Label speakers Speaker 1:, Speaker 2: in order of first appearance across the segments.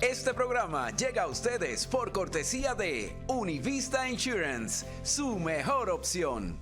Speaker 1: Este programa llega a ustedes por cortesía de Univista Insurance, su mejor opción.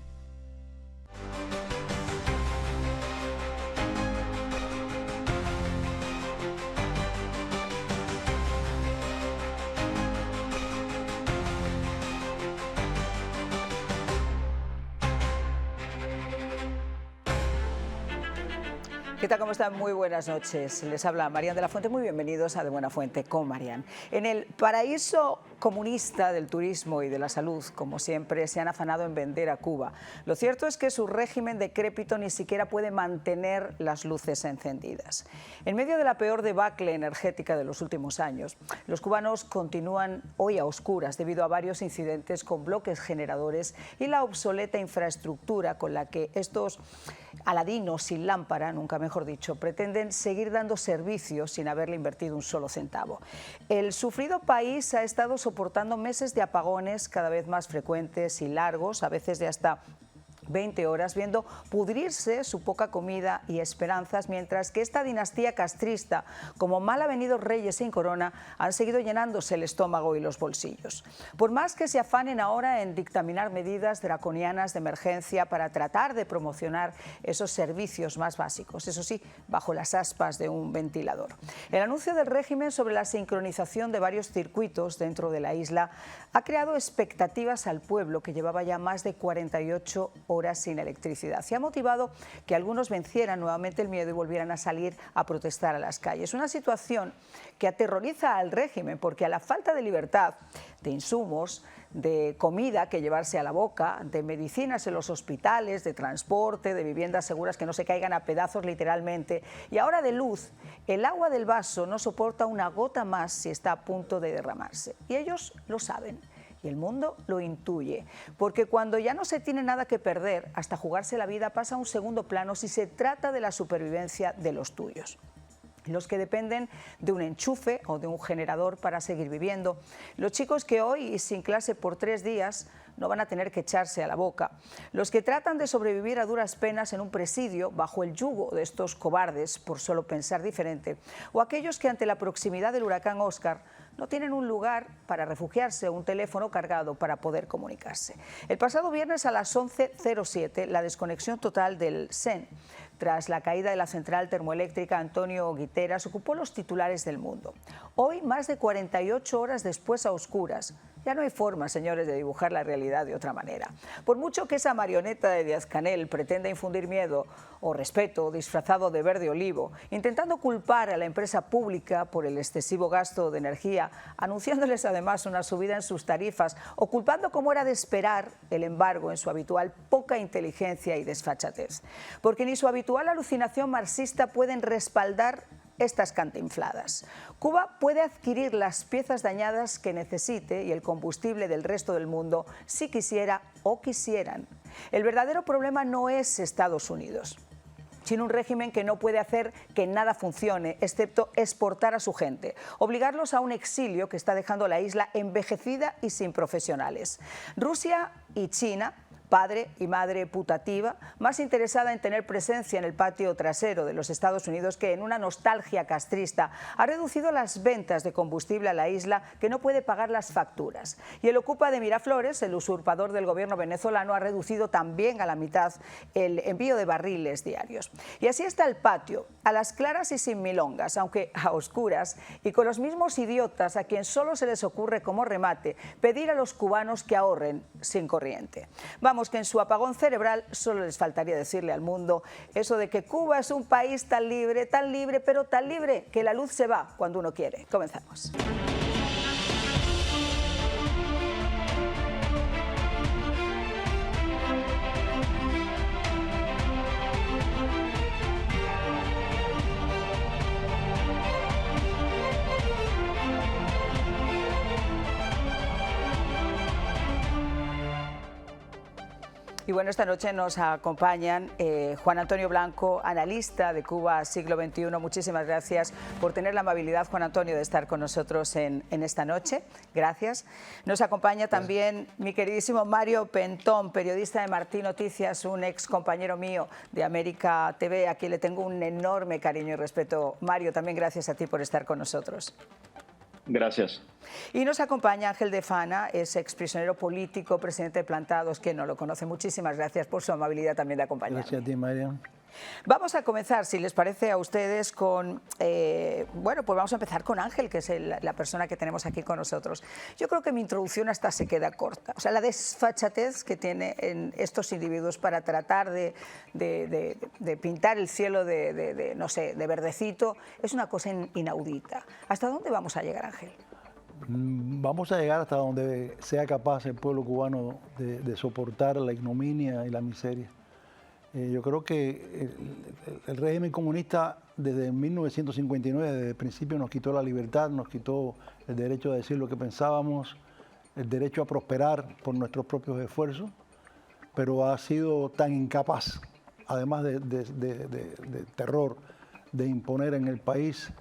Speaker 2: ¿Qué tal? ¿Cómo están? Muy buenas noches. Les habla Marian de la Fuente. Muy bienvenidos a De Buena Fuente con Marian. En el paraíso comunista del turismo y de la salud, como siempre, se han afanado en vender a Cuba. Lo cierto es que su régimen decrépito ni siquiera puede mantener las luces encendidas. En medio de la peor debacle energética de los últimos años, los cubanos continúan hoy a oscuras debido a varios incidentes con bloques generadores y la obsoleta infraestructura con la que estos aladinos sin lámpara, nunca mejor dicho, pretenden seguir dando servicios sin haberle invertido un solo centavo. El sufrido país ha estado soportando meses de apagones cada vez más frecuentes y largos, a veces de hasta 20 horas, viendo pudrirse su poca comida y esperanzas, mientras que esta dinastía castrista, como mal avenidos reyes sin corona, han seguido llenándose el estómago y los bolsillos. Por más que se afanen ahora en dictaminar medidas draconianas de emergencia para tratar de promocionar esos servicios más básicos, eso sí, bajo las aspas de un ventilador. El anuncio del régimen sobre la sincronización de varios circuitos dentro de la isla ha creado expectativas al pueblo, que llevaba ya más de 48 horas sin electricidad, y ha motivado que algunos vencieran nuevamente el miedo y volvieran a salir a protestar a las calles. Una situación que aterroriza al régimen, porque a la falta de libertad, de insumos, de comida que llevarse a la boca, de medicinas en los hospitales, de transporte, de viviendas seguras que no se caigan a pedazos literalmente, y ahora de luz, el agua del vaso no soporta una gota más si está a punto de derramarse. Y ellos lo saben. Y el mundo lo intuye, porque cuando ya no se tiene nada que perder, hasta jugarse la vida pasa a un segundo plano si se trata de la supervivencia de los tuyos. Los que dependen de un enchufe o de un generador para seguir viviendo. Los chicos que hoy, sin clase por 3 días, no van a tener que echarse a la boca. Los que tratan de sobrevivir a duras penas en un presidio bajo el yugo de estos cobardes por solo pensar diferente. O aquellos que ante la proximidad del huracán Óscar no tienen un lugar para refugiarse o un teléfono cargado para poder comunicarse. El pasado viernes a las 11:07, la desconexión total del SEN, tras la caída de la central termoeléctrica Antonio Guiteras, ocupó los titulares del mundo. Hoy, más de 48 horas después a oscuras, ya no hay forma, señores, de dibujar la realidad de otra manera. Por mucho que esa marioneta de Díaz-Canel pretenda infundir miedo o respeto disfrazado de verde olivo, intentando culpar a la empresa pública por el excesivo gasto de energía, anunciándoles además una subida en sus tarifas o culpando, como era de esperar, el embargo en su habitual poca inteligencia y desfachatez. Porque ni su habitual alucinación marxista pueden respaldar estas cantinfladas. Cuba puede adquirir las piezas dañadas que necesite y el combustible del resto del mundo si quisiera o quisieran. El verdadero problema no es Estados Unidos, sino un régimen que no puede hacer que nada funcione, excepto exportar a su gente, obligarlos a un exilio que está dejando la isla envejecida y sin profesionales. Rusia y China, padre y madre putativa, más interesada en tener presencia en el patio trasero de los Estados Unidos que en una nostalgia castrista, ha reducido las ventas de combustible a la isla, que no puede pagar las facturas. Y el ocupa de Miraflores, el usurpador del gobierno venezolano, ha reducido también a la mitad el envío de barriles diarios. Y así está el patio, a las claras y sin milongas, aunque a oscuras, y con los mismos idiotas a quien solo se les ocurre como remate pedir a los cubanos que ahorren sin corriente. Vamos, que en su apagón cerebral solo les faltaría decirle al mundo eso de que Cuba es un país tan libre, pero tan libre que la luz se va cuando uno quiere. Comenzamos. Y bueno, esta noche nos acompañan Juan Antonio Blanco, analista de Cuba Siglo XXI. Muchísimas gracias por tener la amabilidad, Juan Antonio, de estar con nosotros en esta noche. Gracias. Nos acompaña también mi queridísimo Mario Pentón, periodista de Martí Noticias, un ex compañero mío de América TV, a quien le tengo un enorme cariño y respeto. Mario, también gracias a ti por estar con nosotros.
Speaker 3: Gracias.
Speaker 2: Y nos acompaña Ángel de Fana, es exprisionero político, presidente de Plantados, que no lo conoce. Muchísimas gracias por su amabilidad también de acompañarnos.
Speaker 4: Gracias a ti, Marian.
Speaker 2: Vamos a comenzar, si les parece a ustedes, con, bueno, pues vamos a empezar con Ángel, que es la persona que tenemos aquí con nosotros. Yo creo que mi introducción hasta se queda corta. O sea, la desfachatez que tienen estos individuos para tratar de pintar el cielo no sé, de verdecito, es una cosa inaudita. ¿Hasta dónde vamos a llegar, Ángel?
Speaker 4: Vamos a llegar hasta donde sea capaz el pueblo cubano de soportar la ignominia y la miseria. Yo creo que el régimen comunista desde 1959, desde el principio, nos quitó la libertad, nos quitó el derecho a decir lo que pensábamos, el derecho a prosperar por nuestros propios esfuerzos, pero ha sido tan incapaz, además de terror, de imponer en el país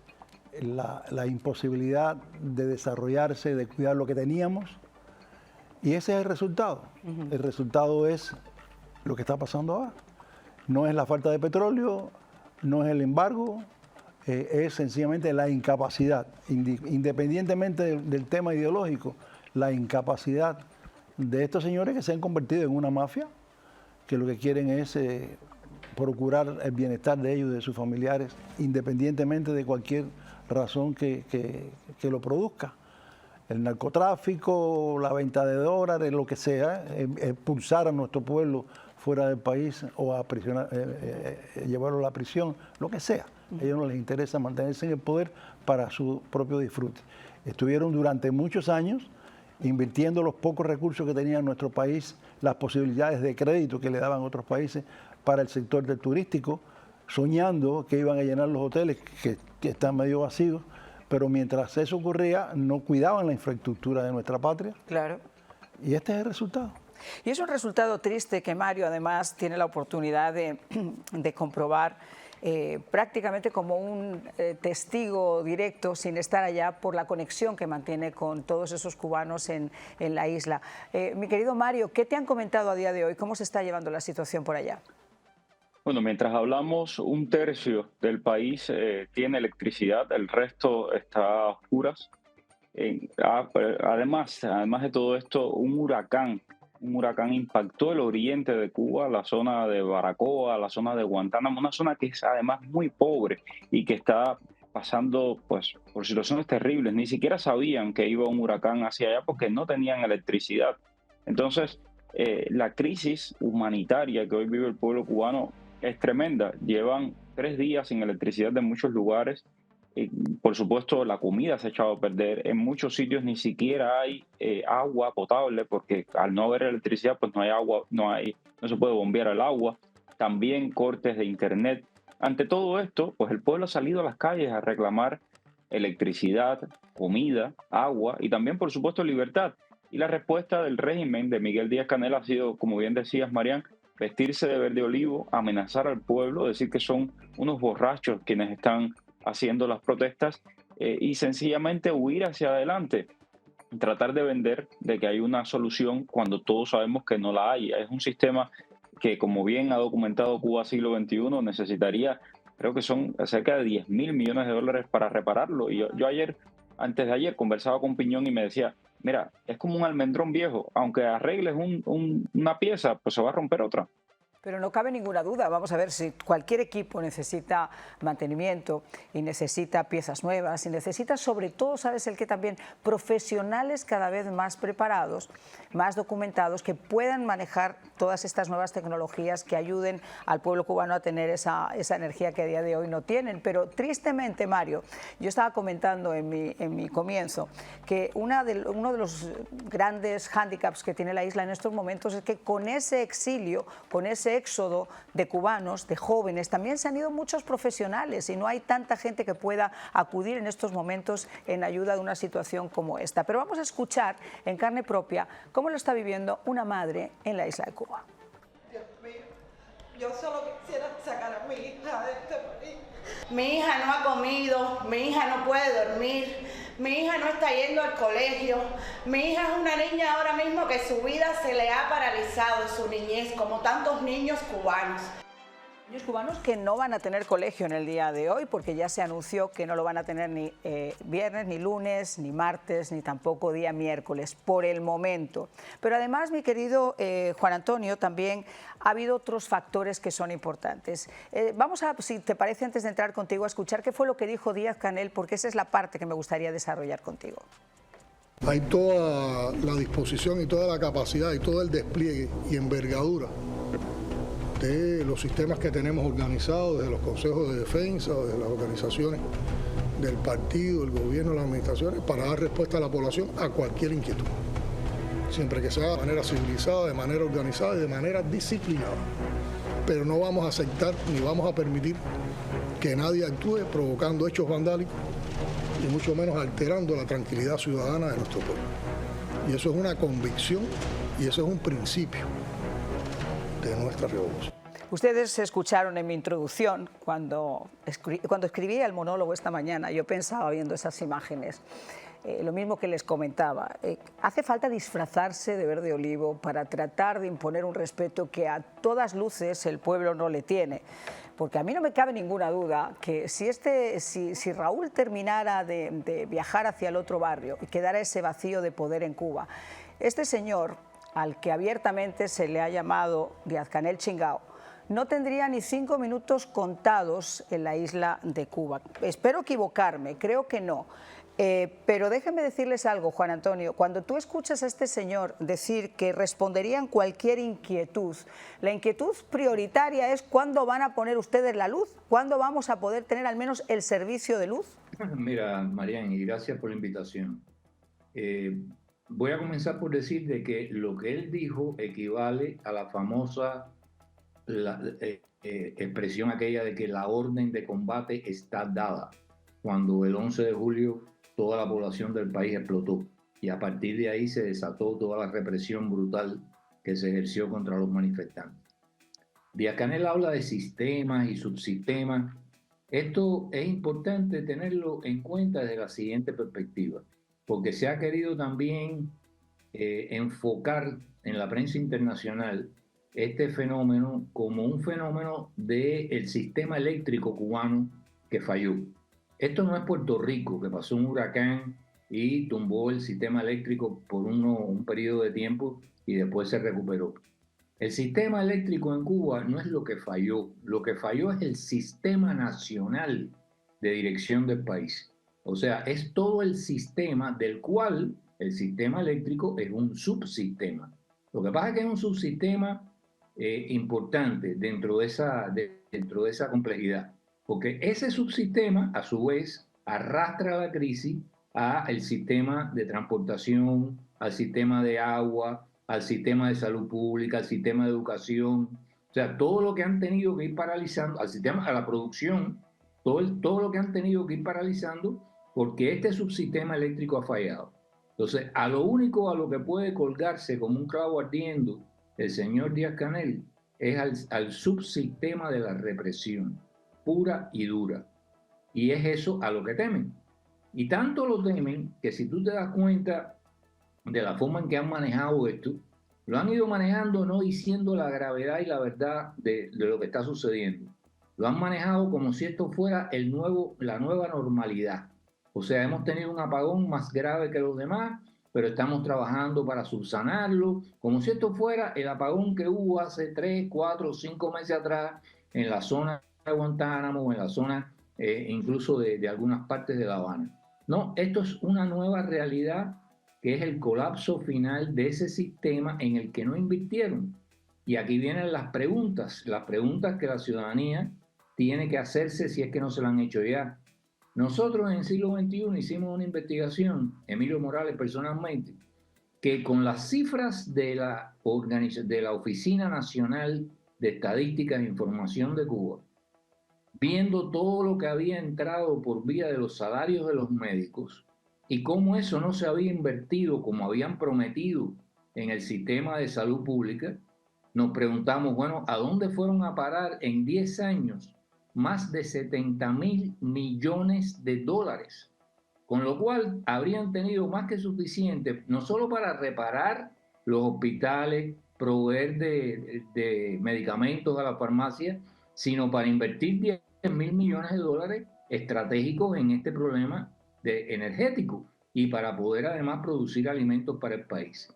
Speaker 4: la imposibilidad de desarrollarse, de cuidar lo que teníamos, y ese es el resultado. El resultado es lo que está pasando ahora. No es la falta de petróleo, no es el embargo, es sencillamente la incapacidad, independientemente del tema ideológico, la incapacidad de estos señores que se han convertido en una mafia, que lo que quieren es procurar el bienestar de ellos y de sus familiares, independientemente de cualquier razón que lo produzca. El narcotráfico, la venta de dólares, lo que sea, expulsar a nuestro pueblo fuera del país o a llevarlo a la prisión, lo que sea. A ellos no les interesa mantenerse en el poder para su propio disfrute. Estuvieron durante muchos años invirtiendo los pocos recursos que tenía nuestro país, las posibilidades de crédito que le daban otros países para el sector del turístico, soñando que iban a llenar los hoteles que están medio vacíos, pero mientras eso ocurría no cuidaban la infraestructura de nuestra patria.
Speaker 2: Claro.
Speaker 4: Y este es el resultado.
Speaker 2: Y es un resultado triste que Mario además tiene la oportunidad de comprobar prácticamente como un testigo directo, sin estar allá, por la conexión que mantiene con todos esos cubanos en la isla. Mi querido Mario, ¿qué te han comentado a día de hoy? ¿Cómo se está llevando la situación por allá?
Speaker 3: Bueno, mientras hablamos, 1/3 del país tiene electricidad, el resto está a oscuras. Además de todo esto, un huracán impactó el oriente de Cuba, la zona de Baracoa, la zona de Guantánamo, una zona que es además muy pobre y que está pasando pues por situaciones terribles. Ni siquiera sabían que iba un huracán hacia allá porque no tenían electricidad. Entonces, la crisis humanitaria que hoy vive el pueblo cubano es tremenda. Llevan 3 días sin electricidad en muchos lugares. Por supuesto, la comida se ha echado a perder. En muchos sitios ni siquiera hay agua potable porque al no haber electricidad, pues no hay agua, no se puede bombear el agua. También cortes de internet. Ante todo esto, pues el pueblo ha salido a las calles a reclamar electricidad, comida, agua y también, por supuesto, libertad. Y la respuesta del régimen de Miguel Díaz-Canel ha sido, como bien decías, Marian, vestirse de verde olivo, amenazar al pueblo, decir que son unos borrachos quienes están haciendo las protestas y sencillamente huir hacia adelante, tratar de vender de que hay una solución cuando todos sabemos que no la hay. Es un sistema que, como bien ha documentado Cuba siglo XXI, necesitaría, creo que son cerca de 10.000 millones de dólares para repararlo. Y yo antes de ayer, conversaba con Piñón y me decía, mira, es como un almendrón viejo, aunque arregles una pieza, pues se va a romper otra.
Speaker 2: Pero no cabe ninguna duda, vamos a ver, si cualquier equipo necesita mantenimiento y necesita piezas nuevas y necesita sobre todo, ¿sabes el qué también? Profesionales cada vez más preparados, más documentados, que puedan manejar todas estas nuevas tecnologías que ayuden al pueblo cubano a tener esa energía que a día de hoy no tienen. Pero tristemente, Mario, yo estaba comentando en mi comienzo que uno de los grandes hándicaps que tiene la isla en estos momentos es que con ese exilio, con ese éxodo de cubanos, de jóvenes, también se han ido muchos profesionales y no hay tanta gente que pueda acudir en estos momentos en ayuda de una situación como esta. Pero vamos a escuchar en carne propia cómo lo está viviendo una madre en la isla de Cuba.
Speaker 5: Dios mío, yo solo quisiera sacar a mi hija de este país.
Speaker 6: Mi hija no ha comido, mi hija no puede dormir, mi hija no está yendo al colegio, mi hija es una niña ahora mismo que su vida se le ha paralizado, su niñez, como tantos niños cubanos.
Speaker 2: Niños cubanos que no van a tener colegio en el día de hoy porque ya se anunció que no lo van a tener ni viernes, ni lunes, ni martes, ni tampoco día miércoles, por el momento. Pero además, mi querido Juan Antonio, también ha habido otros factores que son importantes. Vamos a, si te parece, antes de entrar contigo, a escuchar qué fue lo que dijo Díaz-Canel, porque esa es la parte que me gustaría desarrollar contigo.
Speaker 7: Hay toda la disposición y toda la capacidad y todo el despliegue y envergadura de los sistemas que tenemos organizados, desde los consejos de defensa, desde las organizaciones del partido, el gobierno, las administraciones, para dar respuesta a la población a cualquier inquietud. Siempre que sea de manera civilizada, de manera organizada y de manera disciplinada. Pero no vamos a aceptar ni vamos a permitir que nadie actúe provocando hechos vandálicos y mucho menos alterando la tranquilidad ciudadana de nuestro pueblo. Y eso es una convicción y eso es un principio de nuestra revolución.
Speaker 2: Ustedes escucharon en mi introducción, cuando escribí el monólogo esta mañana, yo pensaba viendo esas imágenes, lo mismo que les comentaba, hace falta disfrazarse de verde olivo para tratar de imponer un respeto que a todas luces el pueblo no le tiene. Porque a mí no me cabe ninguna duda que si Raúl terminara de viajar hacia el otro barrio y quedara ese vacío de poder en Cuba, este señor, al que abiertamente se le ha llamado Díaz-Canel Chingao, no tendría ni 5 minutos contados en la isla de Cuba. Espero equivocarme, creo que no. Pero déjenme decirles algo, Juan Antonio, cuando tú escuchas a este señor decir que responderían cualquier inquietud, la inquietud prioritaria es ¿cuándo van a poner ustedes la luz? ¿Cuándo vamos a poder tener al menos el servicio de luz?
Speaker 8: Mira, Marian, y gracias por la invitación. Voy a comenzar por decir de que lo que él dijo equivale a la famosa expresión aquella de que la orden de combate está dada, cuando el 11 de julio toda la población del país explotó y a partir de ahí se desató toda la represión brutal que se ejerció contra los manifestantes. Díaz-Canel habla de sistemas y subsistemas. Esto es importante tenerlo en cuenta desde la siguiente perspectiva, porque se ha querido también enfocar en la prensa internacional este fenómeno como un fenómeno del sistema eléctrico cubano que falló. Esto no es Puerto Rico, que pasó un huracán y tumbó el sistema eléctrico por un periodo de tiempo y después se recuperó. El sistema eléctrico en Cuba no es lo que falló es el sistema nacional de dirección del país. O sea, es todo el sistema del cual el sistema eléctrico es un subsistema. Lo que pasa es que es un subsistema importante dentro de esa complejidad, porque ese subsistema a su vez arrastra la crisis al sistema de transportación, al sistema de agua, al sistema de salud pública, al sistema de educación, o sea, todo lo que han tenido que ir paralizando, al sistema, a la producción, todo lo que han tenido que ir paralizando porque este subsistema eléctrico ha fallado. Entonces, a lo único a lo que puede colgarse como un clavo ardiendo el señor Díaz-Canel es al subsistema de la represión pura y dura. Y es eso a lo que temen. Y tanto lo temen que si tú te das cuenta de la forma en que han manejado esto, lo han ido manejando no diciendo la gravedad y la verdad de lo que está sucediendo. Lo han manejado como si esto fuera la nueva normalidad. O sea, hemos tenido un apagón más grave que los demás, pero estamos trabajando para subsanarlo, como si esto fuera el apagón que hubo hace 3, 4, 5 meses atrás en la zona de Guantánamo, en la zona incluso de algunas partes de La Habana. No, esto es una nueva realidad que es el colapso final de ese sistema en el que no invirtieron. Y aquí vienen las preguntas que la ciudadanía tiene que hacerse si es que no se lo han hecho ya. Nosotros en el siglo XXI hicimos una investigación, Emilio Morales personalmente, que con las cifras de la Oficina Nacional de Estadísticas e Información de Cuba, viendo todo lo que había entrado por vía de los salarios de los médicos y cómo eso no se había invertido como habían prometido en el sistema de salud pública, nos preguntamos, bueno, ¿a dónde fueron a parar en 10 años más de 70.000 millones de dólares? Con lo cual habrían tenido más que suficiente, no solo para reparar los hospitales, proveer de medicamentos a la farmacia, sino para invertir 10.000 millones de dólares estratégicos en este problema energético y para poder además producir alimentos para el país.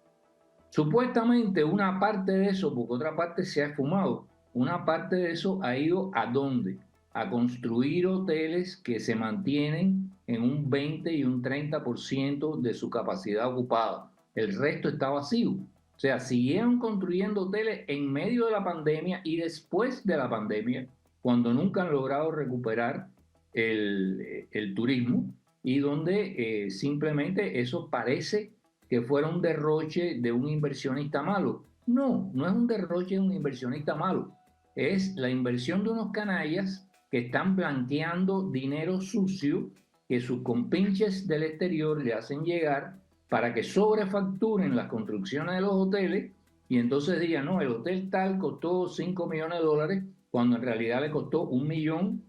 Speaker 8: Supuestamente una parte de eso, porque otra parte se ha esfumado, una parte de eso ha ido ¿a dónde? A construir hoteles que se mantienen en un 20 y un 30% de su capacidad ocupada. El resto está vacío. O sea, siguieron construyendo hoteles en medio de la pandemia y después de la pandemia, cuando nunca han logrado recuperar el turismo y donde simplemente eso parece que fuera un derroche de un inversionista malo. No, no es un derroche de un inversionista malo. Es la inversión de unos canallas que están blanqueando dinero sucio que sus compinches del exterior le hacen llegar para que sobrefacturen las construcciones de los hoteles y entonces digan, no, el hotel tal costó 5 millones de dólares, cuando en realidad le costó 1 millón,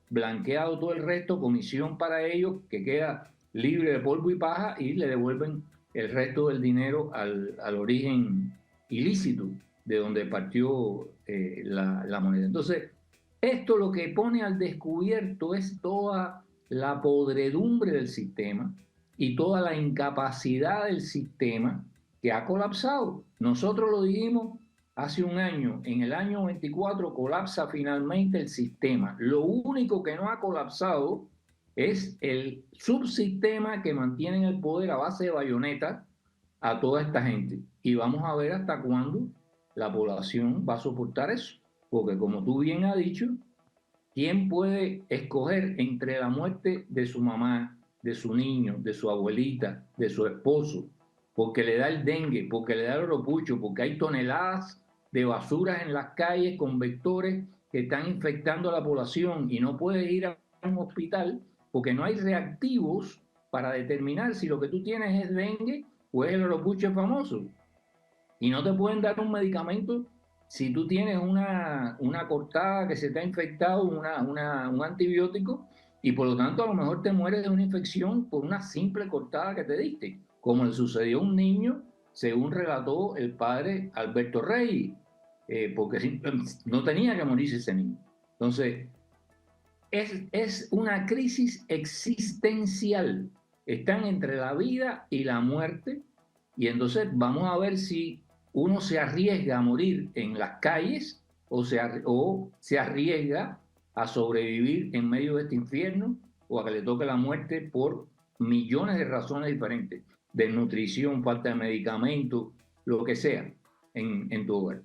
Speaker 8: blanqueado todo el resto, comisión para ellos, que queda libre de polvo y paja, y le devuelven el resto del dinero al origen ilícito de donde partió la moneda. Entonces, esto lo que pone al descubierto es toda la podredumbre del sistema y toda la incapacidad del sistema que ha colapsado. Nosotros lo dijimos hace un año, en el año 24 colapsa finalmente el sistema. Lo único que no ha colapsado es el subsistema que mantiene en el poder a base de bayonetas a toda esta gente. Y vamos a ver hasta cuándo la población va a soportar eso. Porque como tú bien has dicho, ¿quién puede escoger entre la muerte de su mamá, de su niño, de su abuelita, de su esposo, porque le da el dengue, porque le da el oropucho, porque hay toneladas de basuras en las calles con vectores que están infectando a la población y no puedes ir a un hospital porque no hay reactivos para determinar si lo que tú tienes es dengue o es el oropucho famoso? Y no te pueden dar un medicamento si tú tienes una cortada que se te ha infectado, un antibiótico, y por lo tanto a lo mejor te mueres de una infección por una simple cortada que te diste, como le sucedió a un niño, según relató el padre Alberto Rey, porque no tenía que morirse ese niño. Entonces, es una crisis existencial. Están entre la vida y la muerte, y entonces vamos a ver si uno se arriesga a morir en las calles o se arriesga a sobrevivir en medio de este infierno o a que le toque la muerte por millones de razones diferentes, desnutrición, falta de medicamentos, lo que sea en tu hogar.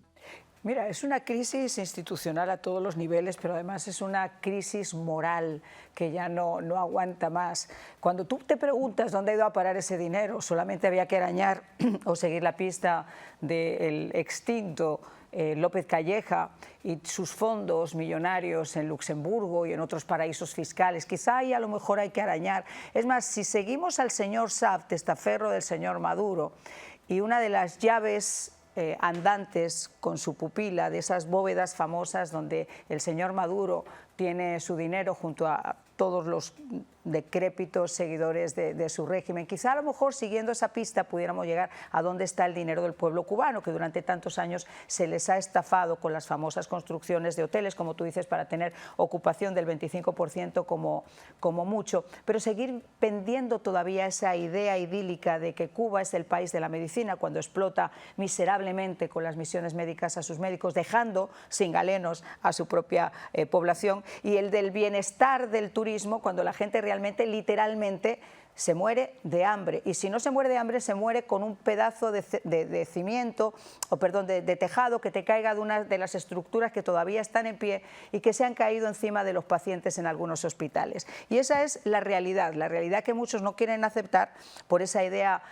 Speaker 2: Mira, es una crisis institucional a todos los niveles, pero además es una crisis moral que ya no aguanta más. Cuando tú te preguntas dónde ha ido a parar ese dinero, solamente había que arañar o seguir la pista del extinto López Calleja y sus fondos millonarios en Luxemburgo y en otros paraísos fiscales. Quizá ahí a lo mejor hay que arañar. Es más, si seguimos al señor Saab, testaferro del señor Maduro, y una de las llaves andantes con su pupila de esas bóvedas famosas donde el señor Maduro tiene su dinero junto a todos los decrépitos seguidores de su régimen. Quizá a lo mejor siguiendo esa pista pudiéramos llegar a dónde está el dinero del pueblo cubano, que durante tantos años se les ha estafado con las famosas construcciones de hoteles, como tú dices, para tener ocupación del 25% como mucho, pero seguir pendiendo todavía esa idea idílica de que Cuba es el país de la medicina cuando explota miserablemente con las misiones médicas a sus médicos, dejando sin galenos a su propia población, y el del bienestar del turismo cuando la gente realmente, literalmente, se muere de hambre, y si no se muere de hambre, se muere con un pedazo de cimiento, o perdón, de tejado que te caiga de una de las estructuras que todavía están en pie y que se han caído encima de los pacientes en algunos hospitales. Y esa es la realidad que muchos no quieren aceptar por esa idea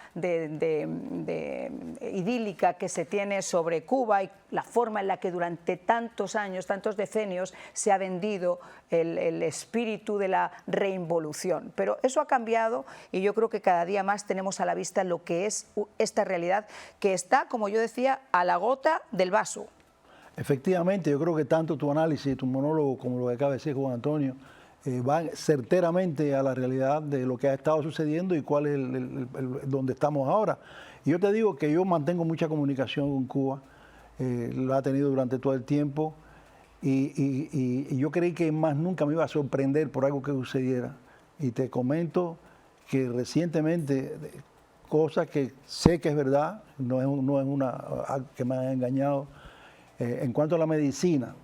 Speaker 2: idílica que se tiene sobre Cuba y la forma en la que durante tantos años, tantos decenios, se ha vendido el espíritu de la reinvolución. Pero eso ha cambiado y yo creo que cada día más tenemos a la vista lo que es esta realidad que está, como yo decía, a la gota del vaso.
Speaker 4: Efectivamente, yo creo que tanto tu análisis, tu monólogo, como lo que acaba de decir Juan Antonio, van certeramente a la realidad de lo que ha estado sucediendo y cuál es donde estamos ahora. Y yo te digo que yo mantengo mucha comunicación con Cuba, lo ha tenido durante todo el tiempo, y yo creí que más nunca me iba a sorprender por algo que sucediera. Y te comento que recientemente, cosa que sé que es verdad, no es algo que me han engañado, en cuanto a la medicina.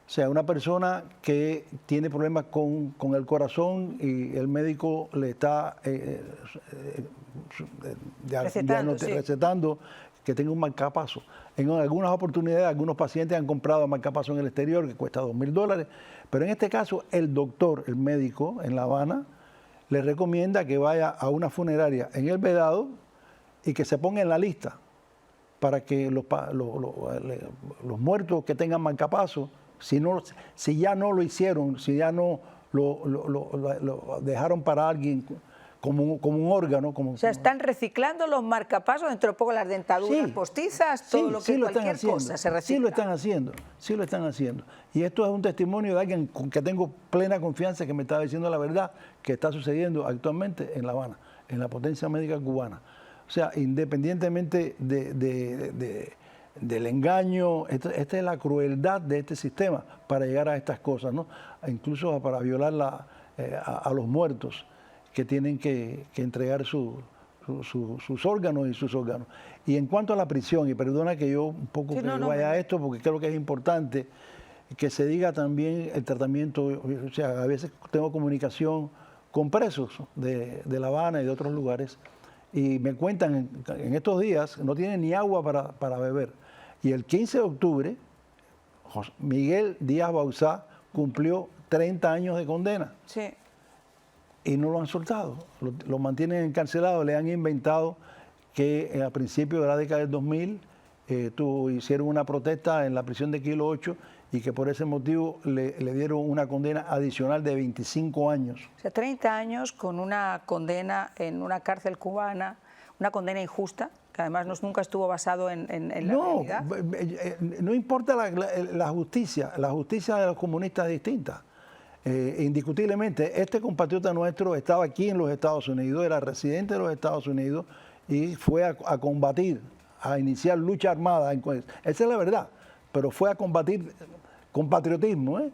Speaker 4: O sea, una persona que tiene problemas con el corazón y el médico le está recetando que tenga un marcapaso. En algunas oportunidades, algunos pacientes han comprado marcapaso en el exterior que cuesta $2,000, pero en este caso el doctor, el médico en La Habana, le recomienda que vaya a una funeraria en El Vedado y que se ponga en la lista para que los muertos que tengan marcapaso, si ya no lo hicieron, si ya no lo dejaron para alguien como un órgano.
Speaker 2: O sea, están reciclando los marcapasos, dentro de poco las dentaduras postizas, todo lo que cualquier cosa se recicla.
Speaker 4: Sí lo están haciendo. Y esto es un testimonio de alguien con que tengo plena confianza, que me está diciendo la verdad, que está sucediendo actualmente en La Habana, en la potencia médica cubana. O sea, independientemente del engaño, esta es la crueldad de este sistema para llegar a estas cosas, ¿no? Incluso para violar a los muertos, que tienen que entregar sus órganos y sus órganos. Y en cuanto a la prisión, y perdona que yo un poco vaya a esto, porque creo que es importante que se diga también el tratamiento. O sea, a veces tengo comunicación con presos de La Habana y de otros lugares, y me cuentan en estos días no tienen ni agua para beber. Y el 15 de octubre, Miguel Díaz Bauzá cumplió 30 años de condena.
Speaker 2: Sí.
Speaker 4: Y no lo han soltado, lo mantienen encarcelado. Le han inventado que a principios de la década del 2000 hicieron una protesta en la prisión de Kilo 8 y que por ese motivo le dieron una condena adicional de 25 años.
Speaker 2: O sea, 30 años con una condena en una cárcel cubana, una condena injusta, que además nunca estuvo basado en la realidad.
Speaker 4: No importa la justicia de los comunistas es distinta. Indiscutiblemente, este compatriota nuestro estaba aquí en los Estados Unidos, era residente de los Estados Unidos y fue a combatir, a iniciar lucha armada. Esa es la verdad, pero fue a combatir con patriotismo,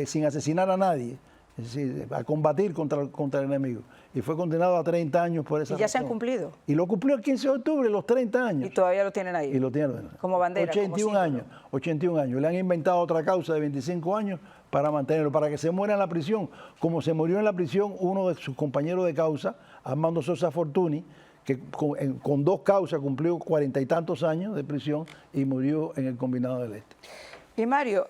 Speaker 4: sin asesinar a nadie, es decir, a combatir contra el enemigo. Y fue condenado a 30 años por esa razón.
Speaker 2: ¿Y ya se han cumplido?
Speaker 4: Y lo cumplió el 15 de octubre, los 30 años.
Speaker 2: Y todavía lo tienen ahí.
Speaker 4: Y lo tienen.
Speaker 2: Como bandera,
Speaker 4: 81 años. 81 años. Le han inventado otra causa de 25 años para mantenerlo, para que se muera en la prisión, como se murió en la prisión uno de sus compañeros de causa, Armando Sosa Fortuny, que con dos causas cumplió 40 y tantos años de prisión y murió en el Combinado del Este.
Speaker 2: Y Mario,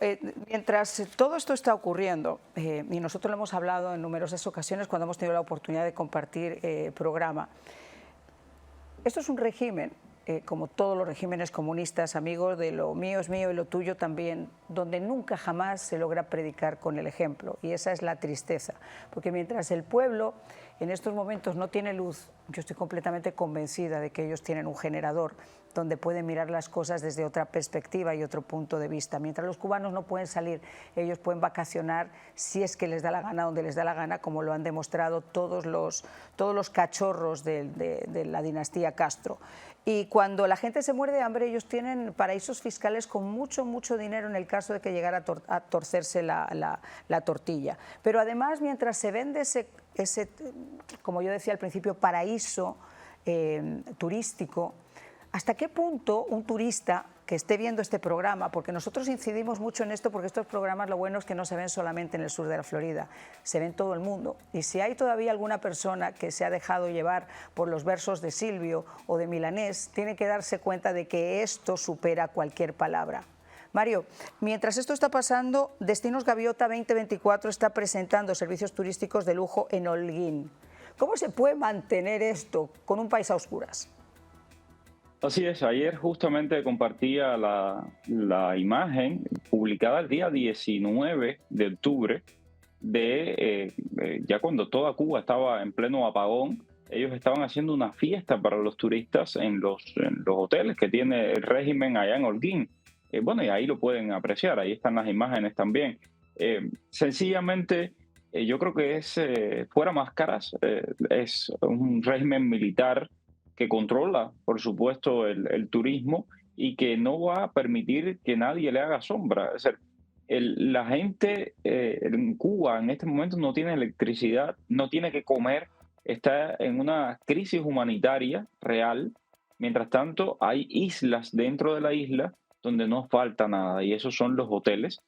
Speaker 2: mientras todo esto está ocurriendo, y nosotros lo hemos hablado en numerosas ocasiones cuando hemos tenido la oportunidad de compartir programa, esto es un régimen, como todos los regímenes comunistas, amigos, de lo mío es mío y lo tuyo también, donde nunca jamás se logra predicar con el ejemplo, y esa es la tristeza, porque mientras el pueblo en estos momentos no tiene luz, yo estoy completamente convencida de que ellos tienen un generador donde pueden mirar las cosas desde otra perspectiva y otro punto de vista. Mientras los cubanos no pueden salir, ellos pueden vacacionar si es que les da la gana, donde les da la gana, como lo han demostrado todos los cachorros de la dinastía Castro. Y cuando la gente se muere de hambre, ellos tienen paraísos fiscales con mucho, mucho dinero en el caso de que llegara a torcerse la tortilla. Pero además, mientras se vende ese, como yo decía al principio, paraíso turístico, ¿hasta qué punto un turista que esté viendo este programa, porque nosotros incidimos mucho en esto, porque estos programas lo bueno es que no se ven solamente en el sur de la Florida, se ven en todo el mundo, y si hay todavía alguna persona que se ha dejado llevar por los versos de Silvio o de Milanés, tiene que darse cuenta de que esto supera cualquier palabra. Mario, mientras esto está pasando, Destinos Gaviota 2024 está presentando servicios turísticos de lujo en Holguín. ¿Cómo se puede mantener esto con un país a oscuras?
Speaker 3: Así es, ayer justamente compartía la imagen publicada el día 19 de octubre ya cuando toda Cuba estaba en pleno apagón. Ellos estaban haciendo una fiesta para los turistas en los hoteles que tiene el régimen allá en Holguín. Bueno, y ahí lo pueden apreciar, ahí están las imágenes también. Sencillamente, yo creo que es fuera máscaras, es un régimen militar que controla, por supuesto, el turismo y que no va a permitir que nadie le haga sombra. Es decir, La gente en Cuba en este momento no tiene electricidad, no tiene que comer, está en una crisis humanitaria real. Mientras tanto, hay islas dentro de la isla donde no falta nada, y esos son los hoteles.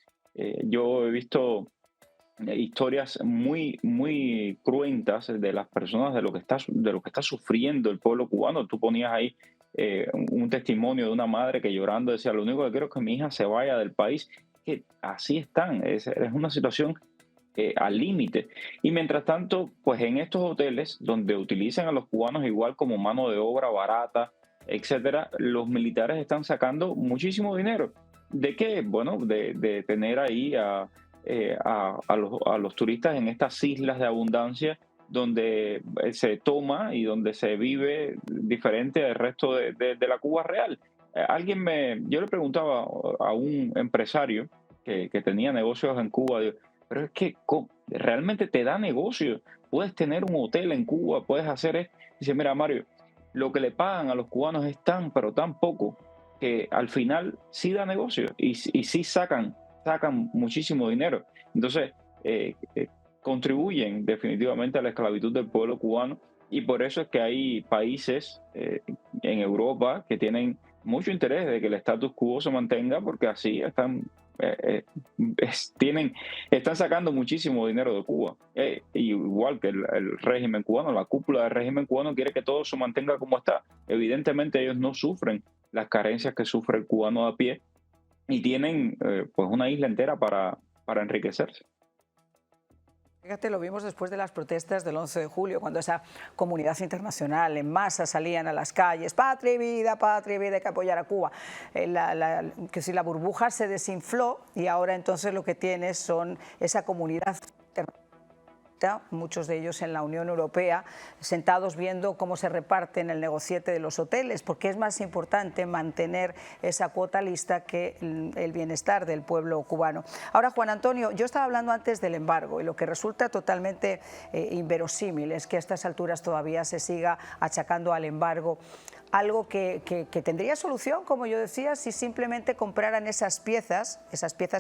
Speaker 3: Yo he visto historias muy cruentas de las personas, de lo que está sufriendo el pueblo cubano. Tú ponías ahí un testimonio de una madre que llorando decía: lo único que quiero es que mi hija se vaya del país. Que así están, es una situación al límite. Y mientras tanto, pues en estos hoteles donde utilizan a los cubanos igual como mano de obra barata, etcétera, los militares están sacando muchísimo dinero. ¿De qué? Bueno, de tener ahí a los turistas en estas islas de abundancia donde se toma y donde se vive diferente al resto de la Cuba real. Yo le preguntaba a un empresario que tenía negocios en Cuba, digo, pero es que realmente te da negocio, puedes tener un hotel en Cuba, puedes hacer esto. Dice: mira, Mario, lo que le pagan a los cubanos es tan, pero tan poco, que al final sí da negocio y sí sacan muchísimo dinero. Entonces, contribuyen definitivamente a la esclavitud del pueblo cubano, y por eso es que hay países en Europa que tienen mucho interés de que el status quo se mantenga, porque así están sacando muchísimo dinero de Cuba. Igual que el régimen cubano, la cúpula del régimen cubano quiere que todo se mantenga como está. Evidentemente ellos no sufren las carencias que sufre el cubano de a pie, y tienen pues una isla entera para enriquecerse.
Speaker 2: Fíjate, lo vimos después de las protestas del 11 de julio, cuando esa comunidad internacional en masa salían a las calles: patria y vida, hay que apoyar a Cuba. Que si la burbuja se desinfló, y ahora entonces lo que tienes son esa comunidad internacional, muchos de ellos en la Unión Europea, sentados viendo cómo se reparten el negociete de los hoteles, porque es más importante mantener esa cuota lista que el bienestar del pueblo cubano. Ahora, Juan Antonio, yo estaba hablando antes del embargo, y lo que resulta totalmente inverosímil es que a estas alturas todavía se siga achacando al embargo algo que tendría solución, como yo decía, si simplemente compraran esas piezas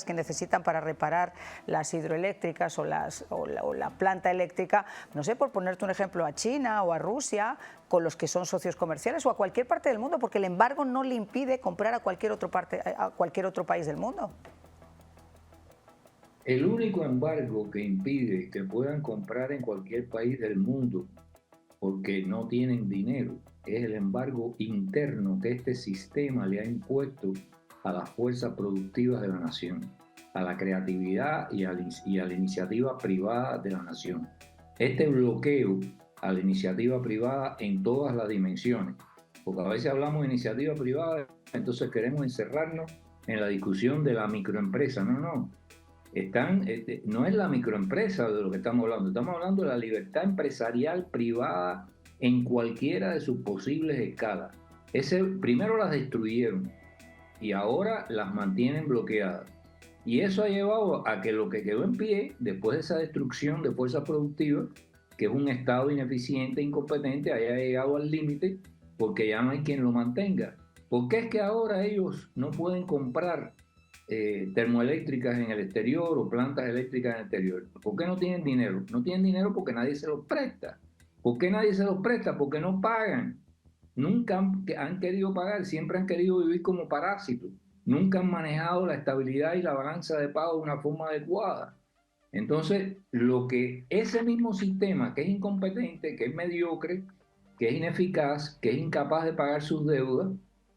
Speaker 2: que necesitan para reparar las hidroeléctricas o la planta eléctrica, no sé, por ponerte un ejemplo, a China o a Rusia, con los que son socios comerciales, o a cualquier parte del mundo, porque el embargo no le impide comprar a cualquier otro país del mundo.
Speaker 8: El único embargo que impide que puedan comprar en cualquier país del mundo porque no tienen dinero es el embargo interno que este sistema le ha impuesto a las fuerzas productivas de la nación, a la creatividad y a la iniciativa privada de la nación. Este bloqueo a la iniciativa privada en todas las dimensiones, porque a veces hablamos de iniciativa privada, entonces queremos encerrarnos en la discusión de la microempresa. No es la microempresa de lo que estamos hablando de la libertad empresarial privada en cualquiera de sus posibles escalas. Primero las destruyeron y ahora las mantienen bloqueadas. Y eso ha llevado a que lo que quedó en pie, después de esa destrucción de fuerzas productivas, que es un Estado ineficiente, incompetente, haya llegado al límite porque ya no hay quien lo mantenga. ¿Por qué es que ahora ellos no pueden comprar termoeléctricas en el exterior o plantas eléctricas en el exterior? ¿Por qué no tienen dinero? No tienen dinero porque nadie se los presta. ¿Por qué nadie se los presta? Porque no pagan. Nunca han querido pagar, siempre han querido vivir como parásitos. Nunca han manejado la estabilidad y la balanza de pago de una forma adecuada. Entonces, ese mismo sistema que es incompetente, que es mediocre, que es ineficaz, que es incapaz de pagar sus deudas,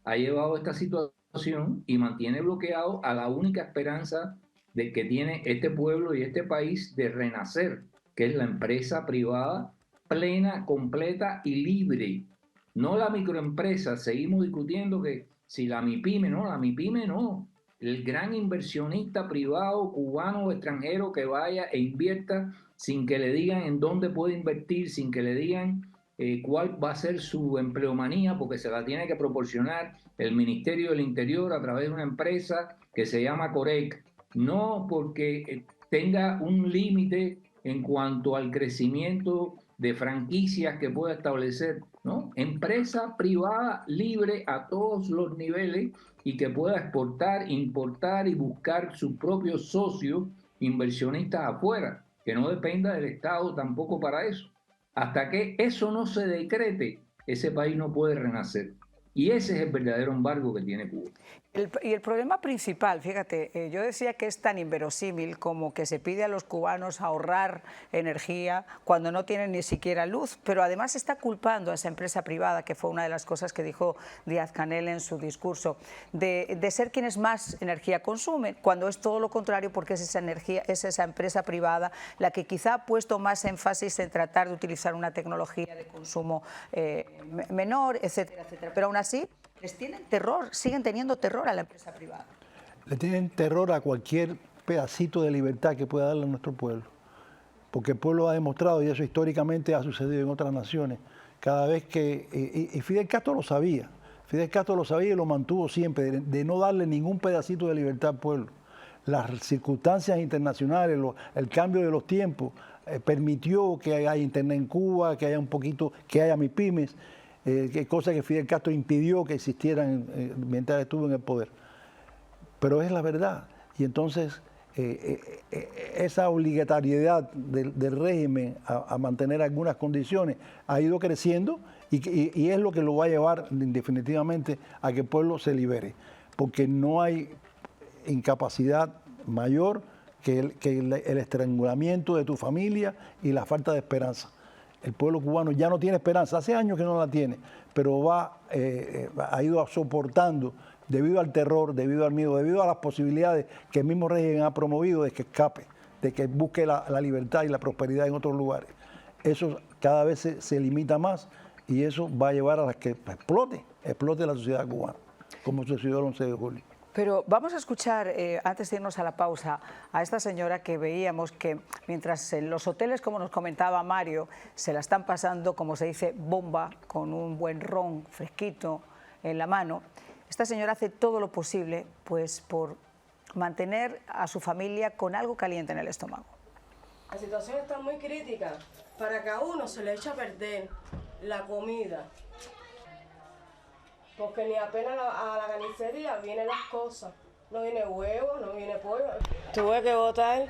Speaker 8: ha llevado a esta situación y mantiene bloqueado a la única esperanza de que tiene este pueblo y este país de renacer, que es la empresa privada plena, completa y libre. No la microempresa. Seguimos discutiendo que si la MIPYME no. El gran inversionista privado cubano o extranjero que vaya e invierta sin que le digan en dónde puede invertir, sin que le digan cuál va a ser su empleomanía, porque se la tiene que proporcionar el Ministerio del Interior a través de una empresa que se llama Corec. No porque tenga un límite en cuanto al crecimiento de franquicias que pueda establecer, ¿no? Empresa privada libre a todos los niveles y que pueda exportar, importar y buscar sus propios socios inversionistas afuera, que no dependa del Estado tampoco para eso. Hasta que eso no se decrete, ese país no puede renacer. Y ese es el verdadero embargo que tiene Cuba.
Speaker 2: Y el problema principal, fíjate, yo decía que es tan inverosímil como que se pide a los cubanos ahorrar energía cuando no tienen ni siquiera luz, pero además está culpando a esa empresa privada, que fue una de las cosas que dijo Díaz-Canel en su discurso, de ser quienes más energía consumen, cuando es todo lo contrario, porque es esa empresa privada la que quizá ha puesto más énfasis en tratar de utilizar una tecnología de consumo menor, etcétera, etcétera. Pero aún así les tienen terror, siguen teniendo terror a la empresa privada.
Speaker 4: Le tienen terror a cualquier pedacito de libertad que pueda darle a nuestro pueblo. Porque el pueblo ha demostrado, y eso históricamente ha sucedido en otras naciones, cada vez que... Y Fidel Castro lo sabía. Fidel Castro lo sabía y lo mantuvo siempre, de no darle ningún pedacito de libertad al pueblo. Las circunstancias internacionales, el cambio de los tiempos, permitió que haya internet en Cuba, que haya un poquito, que haya MIPYMES, cosa que Fidel Castro impidió que existieran mientras estuvo en el poder. Pero es la verdad. Y entonces esa obligatoriedad del régimen a mantener algunas condiciones ha ido creciendo y es lo que lo va a llevar definitivamente a que el pueblo se libere. Porque no hay incapacidad mayor que el estrangulamiento de tu familia y la falta de esperanza. El pueblo cubano ya no tiene esperanza, hace años que no la tiene, pero ha ido soportando debido al terror, debido al miedo, debido a las posibilidades que el mismo régimen ha promovido de que escape, de que busque la libertad y la prosperidad en otros lugares. Eso cada vez se limita más y eso va a llevar a que explote la sociedad cubana, como sucedió el 11 de julio.
Speaker 2: Pero vamos a escuchar, antes de irnos a la pausa, a esta señora que veíamos que mientras en los hoteles, como nos comentaba Mario, se la están pasando, como se dice, bomba, con un buen ron fresquito en la mano, esta señora hace todo lo posible pues, por mantener a su familia con algo caliente en el estómago.
Speaker 9: La situación está muy crítica. Para que a uno se le echa a perder la comida, porque ni apenas a la carnicería vienen las cosas. No viene huevo, no viene pollo. Tuve que botar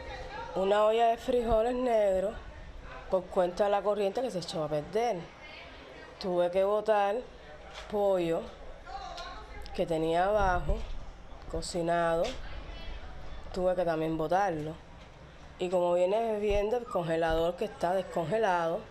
Speaker 9: una olla de frijoles negros por cuenta de la corriente que se echó a perder. Tuve que botar pollo que tenía abajo, cocinado. Tuve que también botarlo. Y como viene viendo el congelador que está descongelado,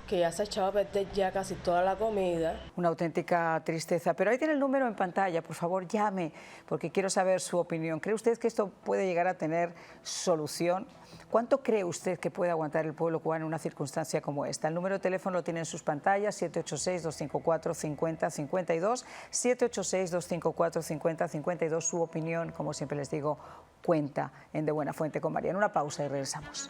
Speaker 9: que ya se ha echado a perder ya casi toda la comida.
Speaker 2: Una auténtica tristeza. Pero ahí tiene el número en pantalla, por favor llame, porque quiero saber su opinión. ¿Cree usted que esto puede llegar a tener solución? ¿Cuánto cree usted que puede aguantar el pueblo cubano en una circunstancia como esta? El número de teléfono lo tiene en sus pantallas, 786-254-5052, 786-254-5052. Su opinión, como siempre les digo, cuenta en De Buena Fuente con Marian. Una pausa y regresamos.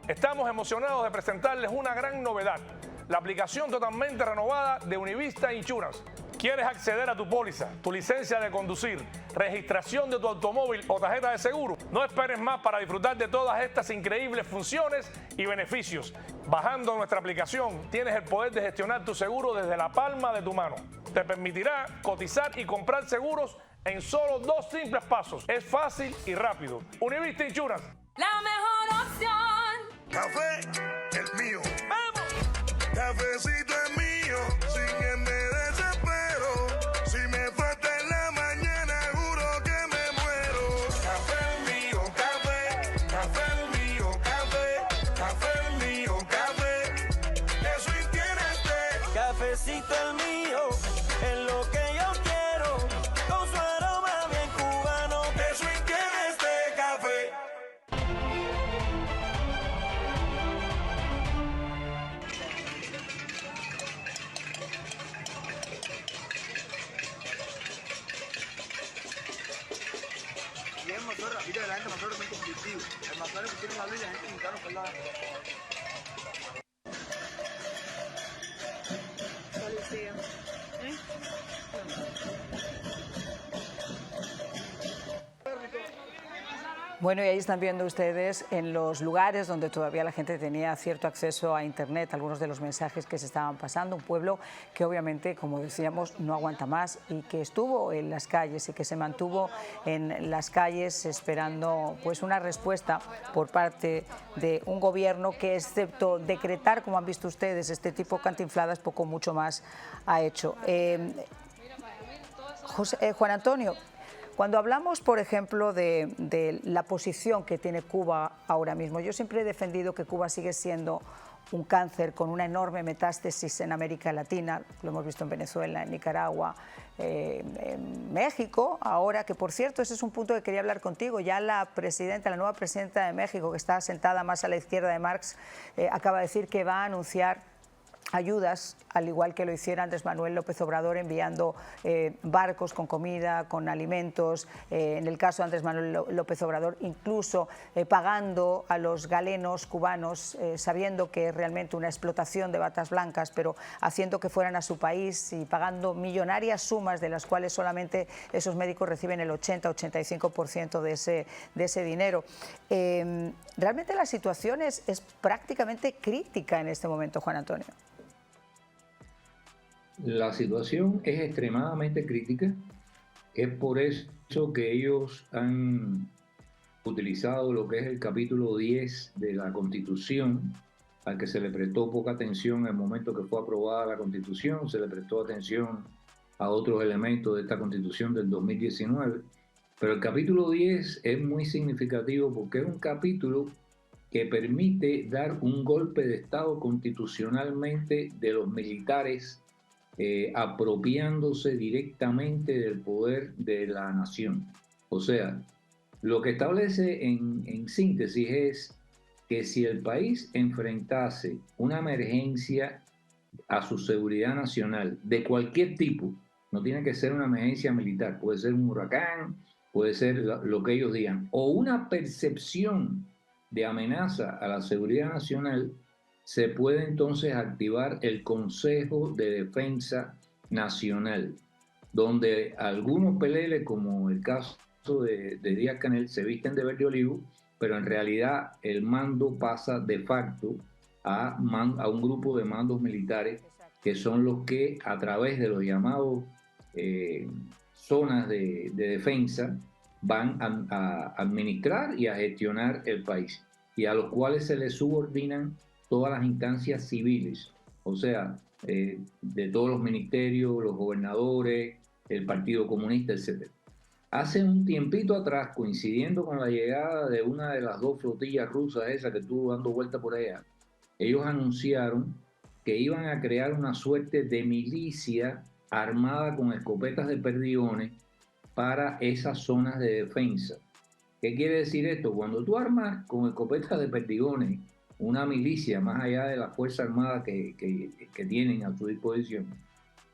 Speaker 10: Estamos emocionados de presentarles una gran novedad, la aplicación totalmente renovada de Univista Insurance. ¿Quieres acceder a tu póliza, tu licencia de conducir, registración de tu automóvil o tarjeta de seguro? No esperes más para disfrutar de todas estas increíbles funciones y beneficios. Bajando nuestra aplicación, tienes el poder de gestionar tu seguro desde la palma de tu mano. Te permitirá cotizar y comprar seguros en solo 2 simples pasos. Es fácil y rápido. Univista Insurance.
Speaker 11: La mejor opción.
Speaker 12: Café es mío. ¡Vamos! Cafecito es mío. Sin él me desespero. Si me falta en la mañana, juro que me muero. Café es mío, café. Café es mío, café. Café es mío, café. Eso y tiene usted.
Speaker 13: Cafecito es mío. Es lo que yo quiero. Con su aroma bien cubano.
Speaker 12: Eso y tiene este café.
Speaker 14: Y el motor, rapidito, la gente motor es muy competitivo. El motor que tiene una luz y la gente indicaron por la...
Speaker 9: Policía.
Speaker 2: Bueno, y ahí están viendo ustedes en los lugares donde todavía la gente tenía cierto acceso a Internet, algunos de los mensajes que se estaban pasando. Un pueblo que obviamente, como decíamos, no aguanta más y que estuvo en las calles y que se mantuvo en las calles esperando pues una respuesta por parte de un gobierno que, excepto decretar, como han visto ustedes, este tipo de cantinfladas, poco mucho más ha hecho. Juan Antonio, cuando hablamos, por ejemplo, de la posición que tiene Cuba ahora mismo, yo siempre he defendido que Cuba sigue siendo un cáncer con una enorme metástasis en América Latina, lo hemos visto en Venezuela, en Nicaragua, en México, ahora que, por cierto, ese es un punto que quería hablar contigo, ya la nueva presidenta de México, que está sentada más a la izquierda de Marx, acaba de decir que va a anunciar ayudas, al igual que lo hiciera Andrés Manuel López Obrador, enviando barcos con comida, con alimentos, en el caso de Andrés Manuel López Obrador, incluso pagando a los galenos cubanos, sabiendo que es realmente una explotación de batas blancas, pero haciendo que fueran a su país y pagando millonarias sumas, de las cuales solamente esos médicos reciben el 80-85% de ese dinero. Realmente la situación es prácticamente crítica en este momento, Juan Antonio.
Speaker 8: La situación es extremadamente crítica. Es por eso que ellos han utilizado lo que es el capítulo 10 de la Constitución, al que se le prestó poca atención en el momento que fue aprobada la Constitución, se le prestó atención a otros elementos de esta Constitución del 2019. Pero el capítulo 10 es muy significativo porque es un capítulo que permite dar un golpe de Estado constitucionalmente de los militares, apropiándose directamente del poder de la nación. O sea, lo que establece en síntesis es que si el país enfrentase una emergencia a su seguridad nacional de cualquier tipo, no tiene que ser una emergencia militar, puede ser un huracán, puede ser lo que ellos digan, o una percepción de amenaza a la seguridad nacional, se puede entonces activar el Consejo de Defensa Nacional, donde algunos peleles, como el caso de Díaz-Canel, se visten de verde olivo, pero en realidad el mando pasa de facto a un grupo de mandos militares que son los que, a través de los llamados zonas de defensa, van a administrar y a gestionar el país, y a los cuales se les subordinan todas las instancias civiles, o sea, de todos los ministerios, los gobernadores, el Partido Comunista, etc. Hace un tiempito atrás, coincidiendo con la llegada de una de las dos flotillas rusas, esa que estuvo dando vuelta por allá, ellos anunciaron que iban a crear una suerte de milicia armada con escopetas de perdigones para esas zonas de defensa. ¿Qué quiere decir esto? Cuando tú armas con escopetas de perdigones una milicia más allá de la Fuerza Armada que tienen a su disposición,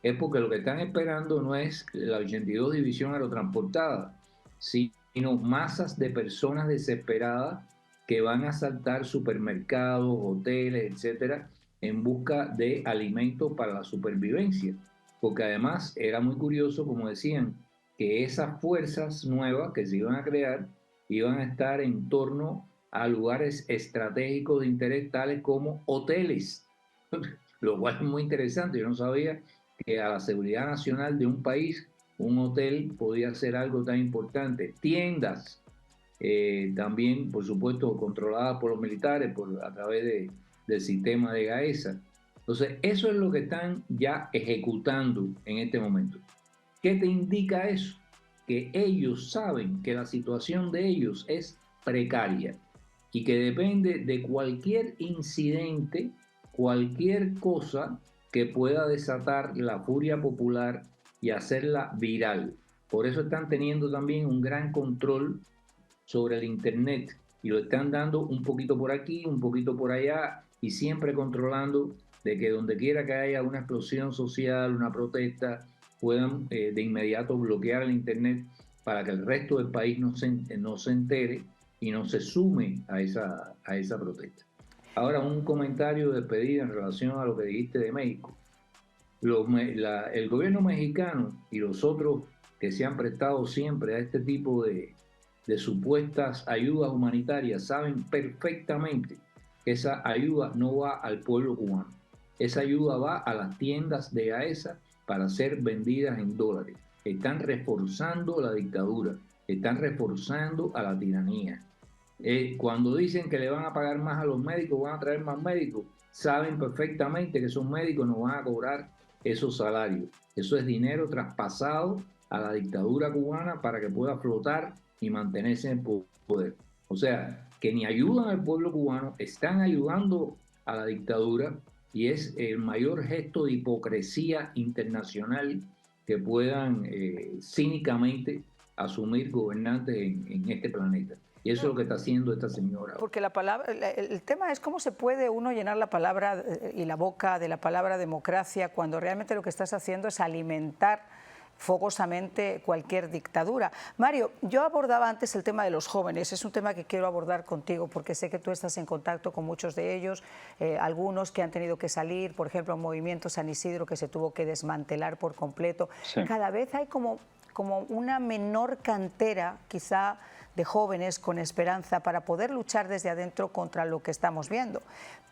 Speaker 8: es porque lo que están esperando no es la 82 División Aerotransportada, sino masas de personas desesperadas que van a asaltar supermercados, hoteles, etcétera, en busca de alimentos para la supervivencia. Porque además era muy curioso, como decían, que esas fuerzas nuevas que se iban a crear iban a estar en torno a lugares estratégicos de interés, tales como hoteles, lo cual es muy interesante. Yo no sabía que a la seguridad nacional de un país un hotel podía ser algo tan importante. Tiendas, también, por supuesto, controladas por los militares a través del sistema de Gaesa. Entonces, eso es lo que están ya ejecutando en este momento. ¿Qué te indica eso? Que ellos saben que la situación de ellos es precaria y que depende de cualquier incidente, cualquier cosa que pueda desatar la furia popular y hacerla viral. Por eso están teniendo también un gran control sobre el Internet y lo están dando un poquito por aquí, un poquito por allá, y siempre controlando de que donde quiera que haya una explosión social, una protesta, puedan de inmediato bloquear el Internet para que el resto del país no se entere y no se sume a esa protesta. Ahora, un comentario de despedida en relación a lo que dijiste de México. El gobierno mexicano y los otros que se han prestado siempre a este tipo de de supuestas ayudas humanitarias saben perfectamente que esa ayuda no va al pueblo cubano. Esa ayuda va a las tiendas de AESA para ser vendidas en dólares. Están reforzando la dictadura, están reforzando a la tiranía. Cuando dicen que le van a pagar más a los médicos, van a traer más médicos, saben perfectamente que esos médicos no van a cobrar esos salarios. Eso es dinero traspasado a la dictadura cubana para que pueda flotar y mantenerse en el poder. O sea, que ni ayudan al pueblo cubano, están ayudando a la dictadura, y es el mayor gesto de hipocresía internacional que puedan cínicamente asumir gobernantes en este planeta. Y eso es lo que está haciendo esta señora.
Speaker 2: Porque la palabra, el tema es cómo se puede uno llenar la palabra y la boca de la palabra democracia cuando realmente lo que estás haciendo es alimentar fogosamente cualquier dictadura. Mario, yo abordaba antes el tema de los jóvenes, es un tema que quiero abordar contigo porque sé que tú estás en contacto con muchos de ellos, algunos que han tenido que salir, por ejemplo, el movimiento San Isidro que se tuvo que desmantelar por completo. Sí. Cada vez hay como una menor cantera, quizá, de jóvenes con esperanza para poder luchar desde adentro contra lo que estamos viendo.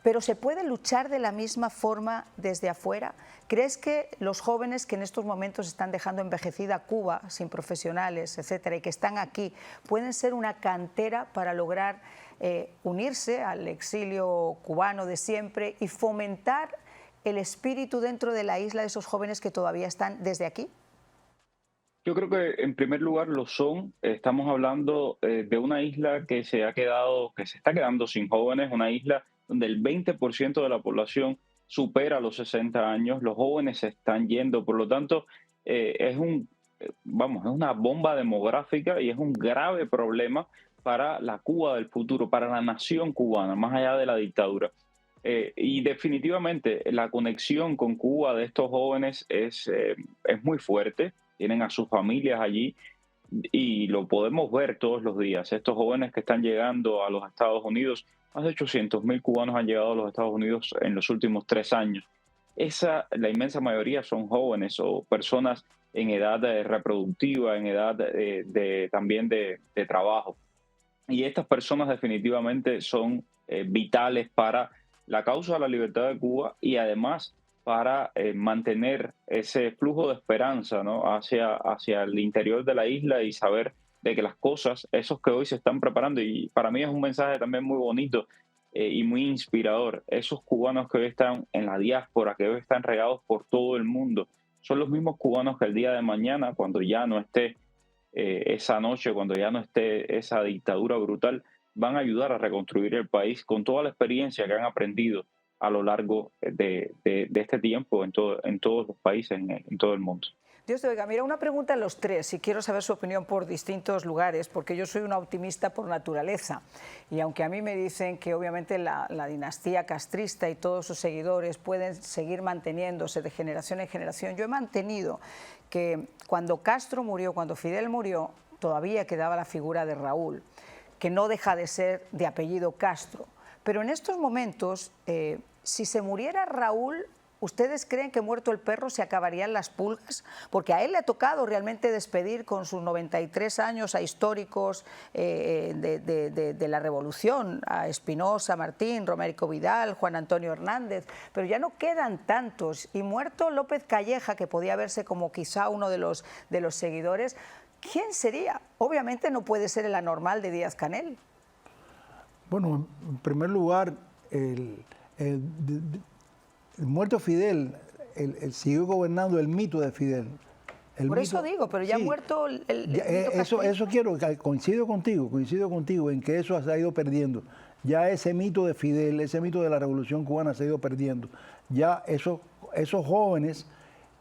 Speaker 2: Pero ¿se puede luchar de la misma forma desde afuera? ¿Crees que los jóvenes que en estos momentos están dejando envejecida Cuba, sin profesionales, etcétera, y que están aquí, pueden ser una cantera para lograr unirse al exilio cubano de siempre y fomentar el espíritu dentro de la isla de esos jóvenes que todavía están desde aquí?
Speaker 3: Yo creo que en primer lugar lo son. Estamos hablando de una isla que se está quedando sin jóvenes, una isla donde el 20% de la población supera los 60 años, los jóvenes se están yendo, por lo tanto es una bomba demográfica y es un grave problema para la Cuba del futuro, para la nación cubana, más allá de la dictadura. Y definitivamente la conexión con Cuba de estos jóvenes es muy fuerte. Tienen a sus familias allí y lo podemos ver todos los días. Estos jóvenes que están llegando a los Estados Unidos, más de 800.000 cubanos han llegado a los Estados Unidos en los últimos 3 años. La inmensa mayoría son jóvenes o personas en edad reproductiva, en edad también de trabajo. Y estas personas definitivamente son vitales para la causa de la libertad de Cuba y además para mantener ese flujo de esperanza, ¿no?, hacia el interior de la isla y saber de que las cosas, esos que hoy se están preparando, y para mí es un mensaje también muy bonito y muy inspirador, esos cubanos que hoy están en la diáspora, que hoy están regados por todo el mundo, son los mismos cubanos que el día de mañana, cuando ya no esté esa noche, cuando ya no esté esa dictadura brutal, van a ayudar a reconstruir el país con toda la experiencia que han aprendido a lo largo de este tiempo en todos los países, en todo el mundo.
Speaker 2: Dios te oiga, mira, una pregunta a los tres y quiero saber su opinión por distintos lugares porque yo soy una optimista por naturaleza y aunque a mí me dicen que obviamente la dinastía castrista y todos sus seguidores pueden seguir manteniéndose de generación en generación, yo he mantenido que cuando Castro murió, cuando Fidel murió, todavía quedaba la figura de Raúl, que no deja de ser de apellido Castro, pero en estos momentos si se muriera Raúl, ¿ustedes creen que muerto el perro se acabarían las pulgas? Porque a él le ha tocado realmente despedir con sus 93 años a históricos de la Revolución, a Espinosa, Martín, Romérico Vidal, Juan Antonio Hernández, pero ya no quedan tantos. Y muerto López Calleja, que podía verse como quizá uno de los seguidores, ¿quién sería? Obviamente no puede ser el anormal de Díaz-Canel.
Speaker 4: Bueno, en primer lugar, el muerto Fidel, siguió gobernando el mito de Fidel.
Speaker 2: Por eso digo, pero ya sí, muerto
Speaker 4: eso quiero, coincido contigo en que eso se ha ido perdiendo. Ya ese mito de Fidel, ese mito de la Revolución Cubana se ha ido perdiendo. Ya esos jóvenes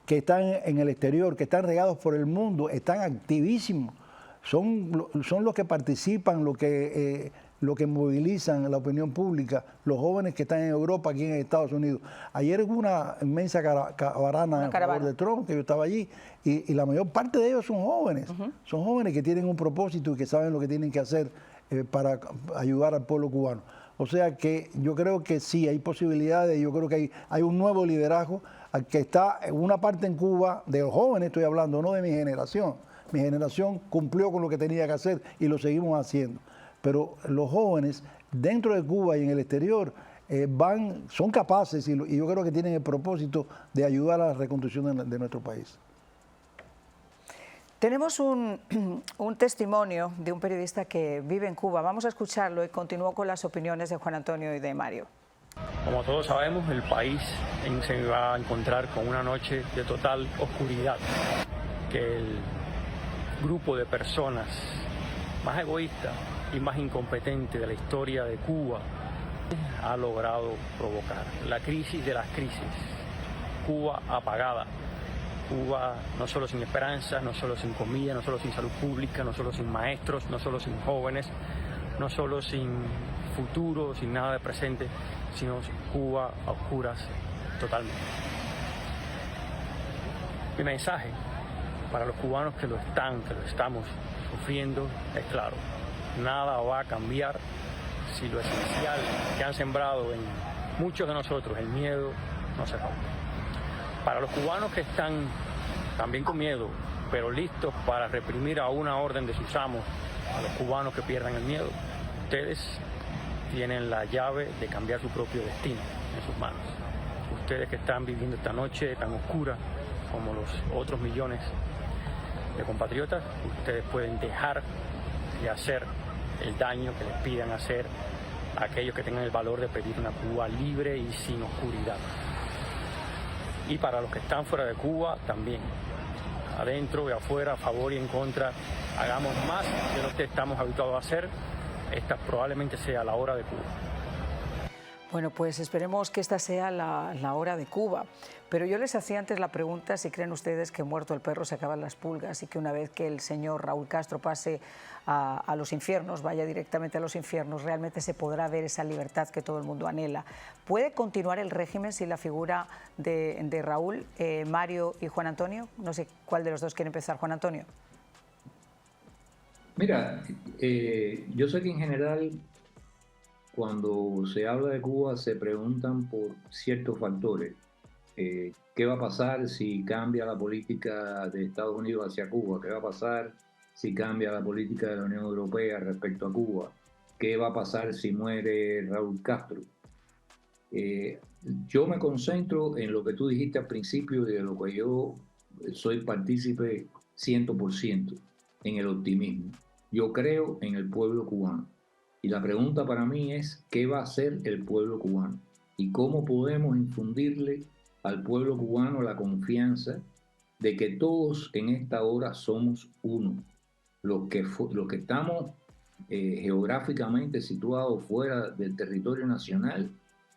Speaker 4: que están en el exterior, que están regados por el mundo, están activísimos. Son los que participan, los que movilizan la opinión pública, los jóvenes que están en Europa, aquí en Estados Unidos. Ayer hubo una inmensa caravana a favor de Trump, que yo estaba allí, y la mayor parte de ellos son jóvenes. Son jóvenes que tienen un propósito y que saben lo que tienen que hacer para ayudar al pueblo cubano. O sea que yo creo que sí, hay posibilidades, yo creo que hay un nuevo liderazgo que está en una parte en Cuba, de los jóvenes estoy hablando, no de mi generación, mi generación cumplió con lo que tenía que hacer y lo seguimos haciendo. Pero los jóvenes dentro de Cuba y en el exterior son capaces y yo creo que tienen el propósito de ayudar a la reconstrucción de nuestro país.
Speaker 2: Tenemos un testimonio de un periodista que vive en Cuba. Vamos a escucharlo y continúo con las opiniones de Juan Antonio y de Mario.
Speaker 15: Como todos sabemos, el país se va a encontrar con una noche de total oscuridad que el grupo de personas más egoísta y más incompetente de la historia de Cuba ha logrado provocar. La crisis de las crisis, Cuba apagada, Cuba no solo sin esperanza, no solo sin comida, no solo sin salud pública, no solo sin maestros, no solo sin jóvenes, no solo sin futuro, sin nada de presente, sino Cuba a oscuras totalmente. Mi mensaje para los cubanos que lo estamos sufriendo es claro: nada va a cambiar si lo esencial que han sembrado en muchos de nosotros, el miedo, no se rompe. Para los cubanos que están también con miedo, pero listos para reprimir a una orden de sus amos, a los cubanos que pierdan el miedo, ustedes tienen la llave de cambiar su propio destino en sus manos. Ustedes que están viviendo esta noche tan oscura como los otros millones de compatriotas, ustedes pueden dejar de hacer el daño que les pidan hacer a aquellos que tengan el valor de pedir una Cuba libre y sin oscuridad. Y para los que están fuera de Cuba también, adentro y afuera, a favor y en contra, hagamos más de lo que estamos habituados a hacer. Esta probablemente sea la hora de Cuba.
Speaker 2: Bueno, pues esperemos que esta sea la hora de Cuba. Pero yo les hacía antes la pregunta si creen ustedes que muerto el perro se acaban las pulgas y que una vez que el señor Raúl Castro pase a los infiernos, vaya directamente a los infiernos, realmente se podrá ver esa libertad que todo el mundo anhela. ¿Puede continuar el régimen sin la figura de Raúl, Mario y Juan Antonio? No sé cuál de los dos quiere empezar. Juan Antonio.
Speaker 8: Mira, yo sé que en general cuando se habla de Cuba se preguntan por ciertos factores. ¿Qué va a pasar si cambia la política de Estados Unidos hacia Cuba? ¿Qué va a pasar si cambia la política de la Unión Europea respecto a Cuba? ¿Qué va a pasar si muere Raúl Castro? Yo me concentro en lo que tú dijiste al principio, de lo que yo soy partícipe 100%, en el optimismo. Yo creo en el pueblo cubano. Y la pregunta para mí es, ¿qué va a hacer el pueblo cubano? ¿Y cómo podemos infundirle al pueblo cubano la confianza de que todos en esta hora somos uno? Los que estamos geográficamente situados fuera del territorio nacional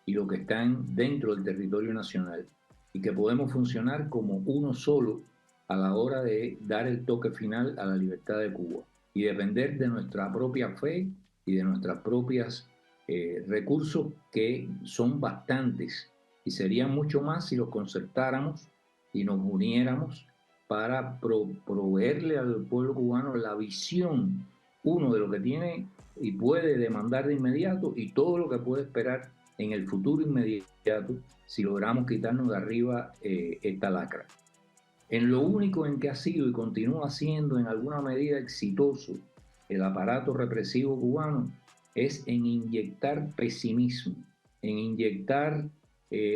Speaker 8: y los que están dentro del territorio nacional. Y que podemos funcionar como uno solo a la hora de dar el toque final a la libertad de Cuba. Y depender de nuestra propia fe y de nuestros propios recursos, que son bastantes, y serían mucho más si los concertáramos y nos uniéramos para proveerle al pueblo cubano la visión, uno, de lo que tiene y puede demandar de inmediato y todo lo que puede esperar en el futuro inmediato si logramos quitarnos de arriba esta lacra. En lo único en que ha sido y continúa siendo en alguna medida exitoso el aparato represivo cubano es en inyectar pesimismo, en inyectar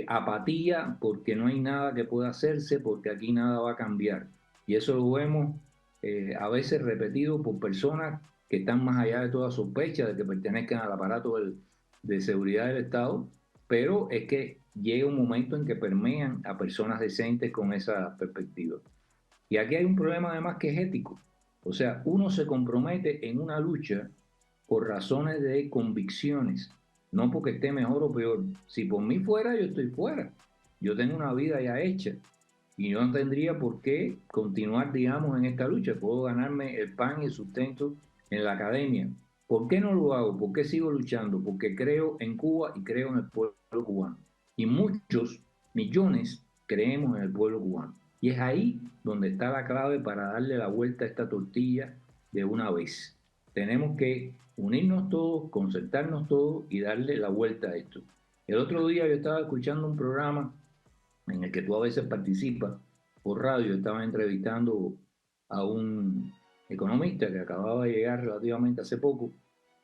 Speaker 8: apatía, porque no hay nada que pueda hacerse, porque aquí nada va a cambiar. Y eso lo vemos a veces repetido por personas que están más allá de toda sospecha de que pertenezcan al aparato de seguridad del Estado, pero es que llega un momento en que permean a personas decentes con esa perspectiva. Y aquí hay un problema además que es ético. O sea, uno se compromete en una lucha por razones de convicciones, no porque esté mejor o peor. Si por mí fuera, yo estoy fuera. Yo tengo una vida ya hecha y yo no tendría por qué continuar, digamos, en esta lucha. Puedo ganarme el pan y el sustento en la academia. ¿Por qué no lo hago? ¿Por qué sigo luchando? Porque creo en Cuba y creo en el pueblo cubano. Y muchos, millones, creemos en el pueblo cubano. Y es ahí donde está la clave para darle la vuelta a esta tortilla de una vez. Tenemos que unirnos todos, concertarnos todos y darle la vuelta a esto. El otro día yo estaba escuchando un programa en el que tú a veces participas por radio. Estaba entrevistando a un economista que acababa de llegar relativamente hace poco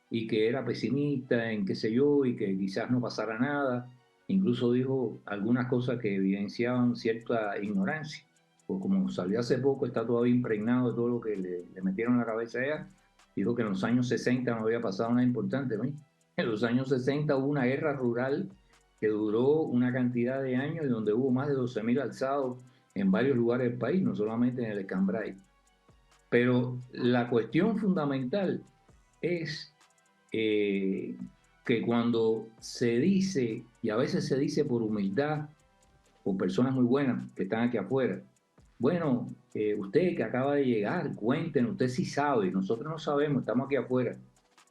Speaker 8: y que era pesimista en qué sé yo y que quizás no pasara nada. Incluso dijo algunas cosas que evidenciaban cierta ignorancia. Pues como salió hace poco, está todavía impregnado de todo lo que le metieron en la cabeza a ella. Dijo que en los años 60 no había pasado nada importante. ¿No? En los años 60 hubo una guerra rural que duró una cantidad de años y donde hubo más de 12.000 alzados en varios lugares del país, no solamente en el Escambray. Pero la cuestión fundamental es que cuando se dice, y a veces se dice por humildad, por personas muy buenas que están aquí afuera, bueno, usted que acaba de llegar, cuéntenos, usted sí sabe, nosotros no sabemos, estamos aquí afuera.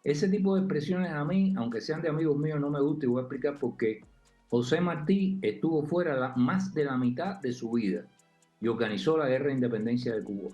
Speaker 8: Ese tipo de expresiones a mí, aunque sean de amigos míos, no me gusta y voy a explicar por qué. José Martí estuvo fuera más de la mitad de su vida y organizó la guerra de independencia de Cuba.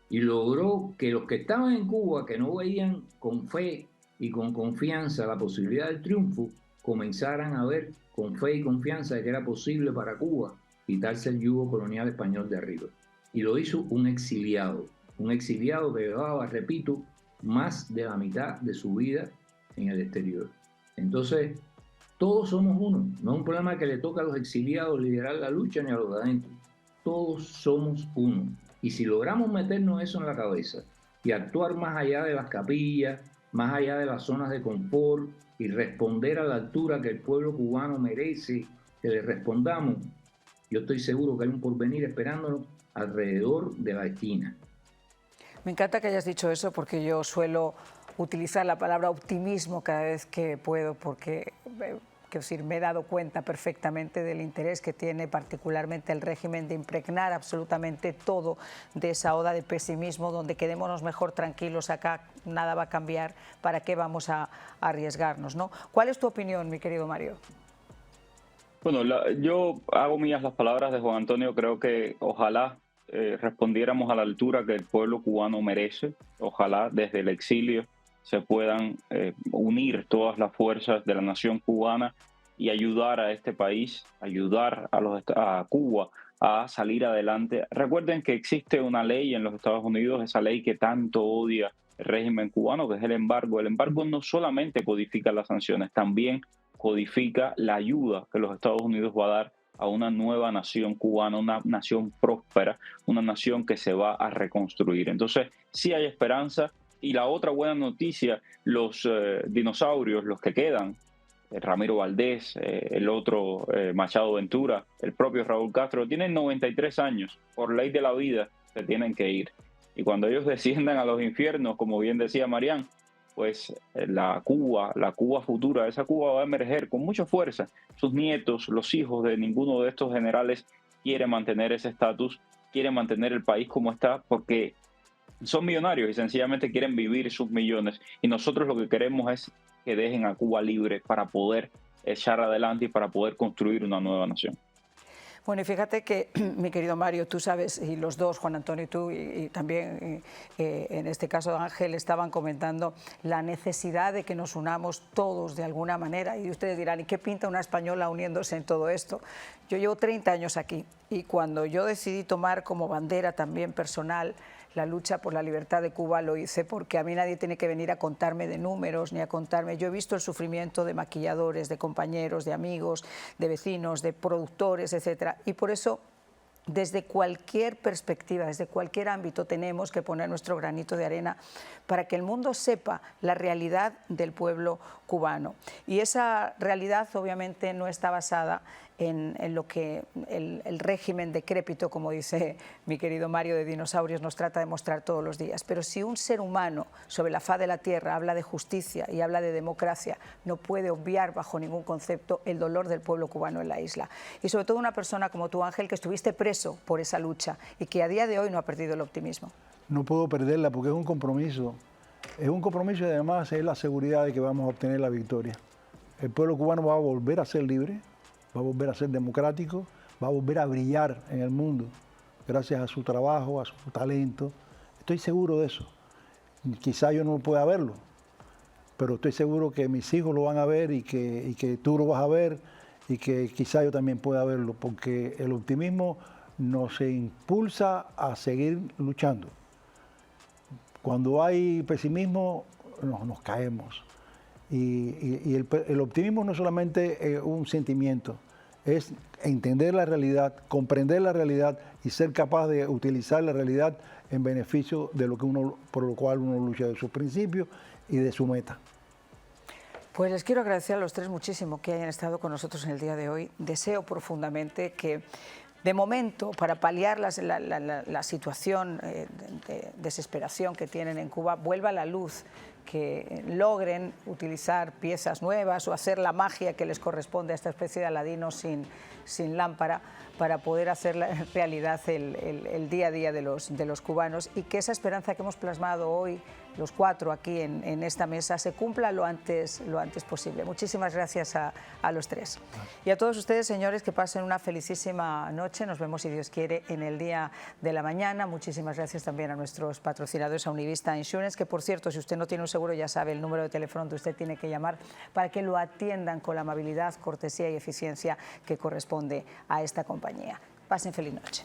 Speaker 8: Y logró que los que estaban en Cuba, que no veían con fe y con confianza la posibilidad del triunfo, comenzaran a ver con fe y confianza de que era posible para Cuba quitarse el yugo colonial español de arriba. Y lo hizo un exiliado que llevaba, repito, más de la mitad de su vida en el exterior. Entonces, todos somos uno. No es un problema que le toca a los exiliados liderar la lucha ni a los de adentro. Todos somos uno. Y si logramos meternos eso en la cabeza y actuar más allá de las capillas, más allá de las zonas de confort y responder a la altura que el pueblo cubano merece que le respondamos, yo estoy seguro que hay un porvenir esperándonos alrededor de la esquina.
Speaker 2: Me encanta que hayas dicho eso porque yo suelo utilizar la palabra optimismo cada vez que puedo porque me he dado cuenta perfectamente del interés que tiene particularmente el régimen de impregnar absolutamente todo de esa oda de pesimismo donde quedémonos mejor tranquilos, acá nada va a cambiar, ¿para qué vamos a arriesgarnos? ¿No? ¿Cuál es tu opinión, mi querido Mario?
Speaker 3: Bueno, yo hago mías las palabras de Juan Antonio, creo que ojalá respondiéramos a la altura que el pueblo cubano merece, ojalá desde el exilio se puedan unir todas las fuerzas de la nación cubana y ayudar a este país, ayudar a Cuba a salir adelante. Recuerden que existe una ley en los Estados Unidos, esa ley que tanto odia el régimen cubano, que es el embargo. El embargo no solamente codifica las sanciones, también codifica la ayuda que los Estados Unidos va a dar a una nueva nación cubana, una nación próspera, una nación que se va a reconstruir. Entonces, sí hay esperanza. Y la otra buena noticia, los dinosaurios, los que quedan, Ramiro Valdés, el otro Machado Ventura, el propio Raúl Castro, tienen 93 años, por ley de la vida se tienen que ir. Y cuando ellos desciendan a los infiernos, como bien decía Marián, pues la Cuba futura, esa Cuba va a emerger con mucha fuerza. Sus nietos, los hijos de ninguno de estos generales quieren mantener ese estatus, quieren mantener el país como está, porque son millonarios y sencillamente quieren vivir sus millones. Y nosotros lo que queremos es que dejen a Cuba libre para poder echar adelante y para poder construir una nueva nación.
Speaker 2: Bueno, y fíjate que, mi querido Mario, tú sabes, y los dos, Juan Antonio y tú, y también en este caso Ángel, estaban comentando la necesidad de que nos unamos todos de alguna manera. Y ustedes dirán, ¿y qué pinta una española uniéndose en todo esto? Yo llevo 30 años aquí y cuando yo decidí tomar como bandera también personal la lucha por la libertad de Cuba, lo hice porque a mí nadie tiene que venir a contarme de números ni a contarme. Yo he visto el sufrimiento de maquilladores, de compañeros, de amigos, de vecinos, de productores, etcétera. Y por eso, desde cualquier perspectiva, desde cualquier ámbito, tenemos que poner nuestro granito de arena para que el mundo sepa la realidad del pueblo cubano. Y esa realidad obviamente no está basada en lo que el régimen decrépito, como dice mi querido Mario, de dinosaurios, nos trata de mostrar todos los días. Pero si un ser humano sobre la faz de la tierra habla de justicia y habla de democracia, no puede obviar bajo ningún concepto el dolor del pueblo cubano en la isla. Y sobre todo una persona como tú, Ángel, que estuviste preso por esa lucha y que a día de hoy no ha perdido el optimismo. No puedo perderla porque es un compromiso. Es un compromiso y además es la seguridad de que vamos a obtener la victoria. El pueblo cubano va a volver a ser libre, va a volver a ser democrático, va a volver a brillar en el mundo gracias a su trabajo, a su talento. Estoy seguro de eso. Quizá yo no pueda verlo, pero estoy seguro que mis hijos lo van a ver y que tú lo vas a ver y que quizá yo también pueda verlo, porque el optimismo nos impulsa a seguir luchando.
Speaker 4: Cuando hay pesimismo, nos caemos. Y el optimismo no es solamente un sentimiento, es entender la realidad, comprender la realidad y ser capaz de utilizar la realidad en beneficio de lo que por lo cual uno lucha, de sus principios y de su meta.
Speaker 2: Pues les quiero agradecer a los tres muchísimo que hayan estado con nosotros en el día de hoy. Deseo profundamente que, de momento, para paliar la situación de desesperación que tienen en Cuba, vuelva a la luz, que logren utilizar piezas nuevas o hacer la magia que les corresponde a esta especie de Aladino sin lámpara para poder hacer realidad el día a día de los cubanos, y que esa esperanza que hemos plasmado hoy los cuatro aquí en esta mesa se cumpla lo antes posible. Muchísimas gracias a los tres. Y a todos ustedes, señores, que pasen una felicísima noche. Nos vemos, si Dios quiere, en el día de la mañana. Muchísimas gracias también a nuestros patrocinadores, a Univista Insurance, que, por cierto, si usted no tiene un seguro, ya sabe el número de teléfono donde usted tiene que llamar para que lo atiendan con la amabilidad, cortesía y eficiencia que corresponde a esta compañía. Pasen feliz noche.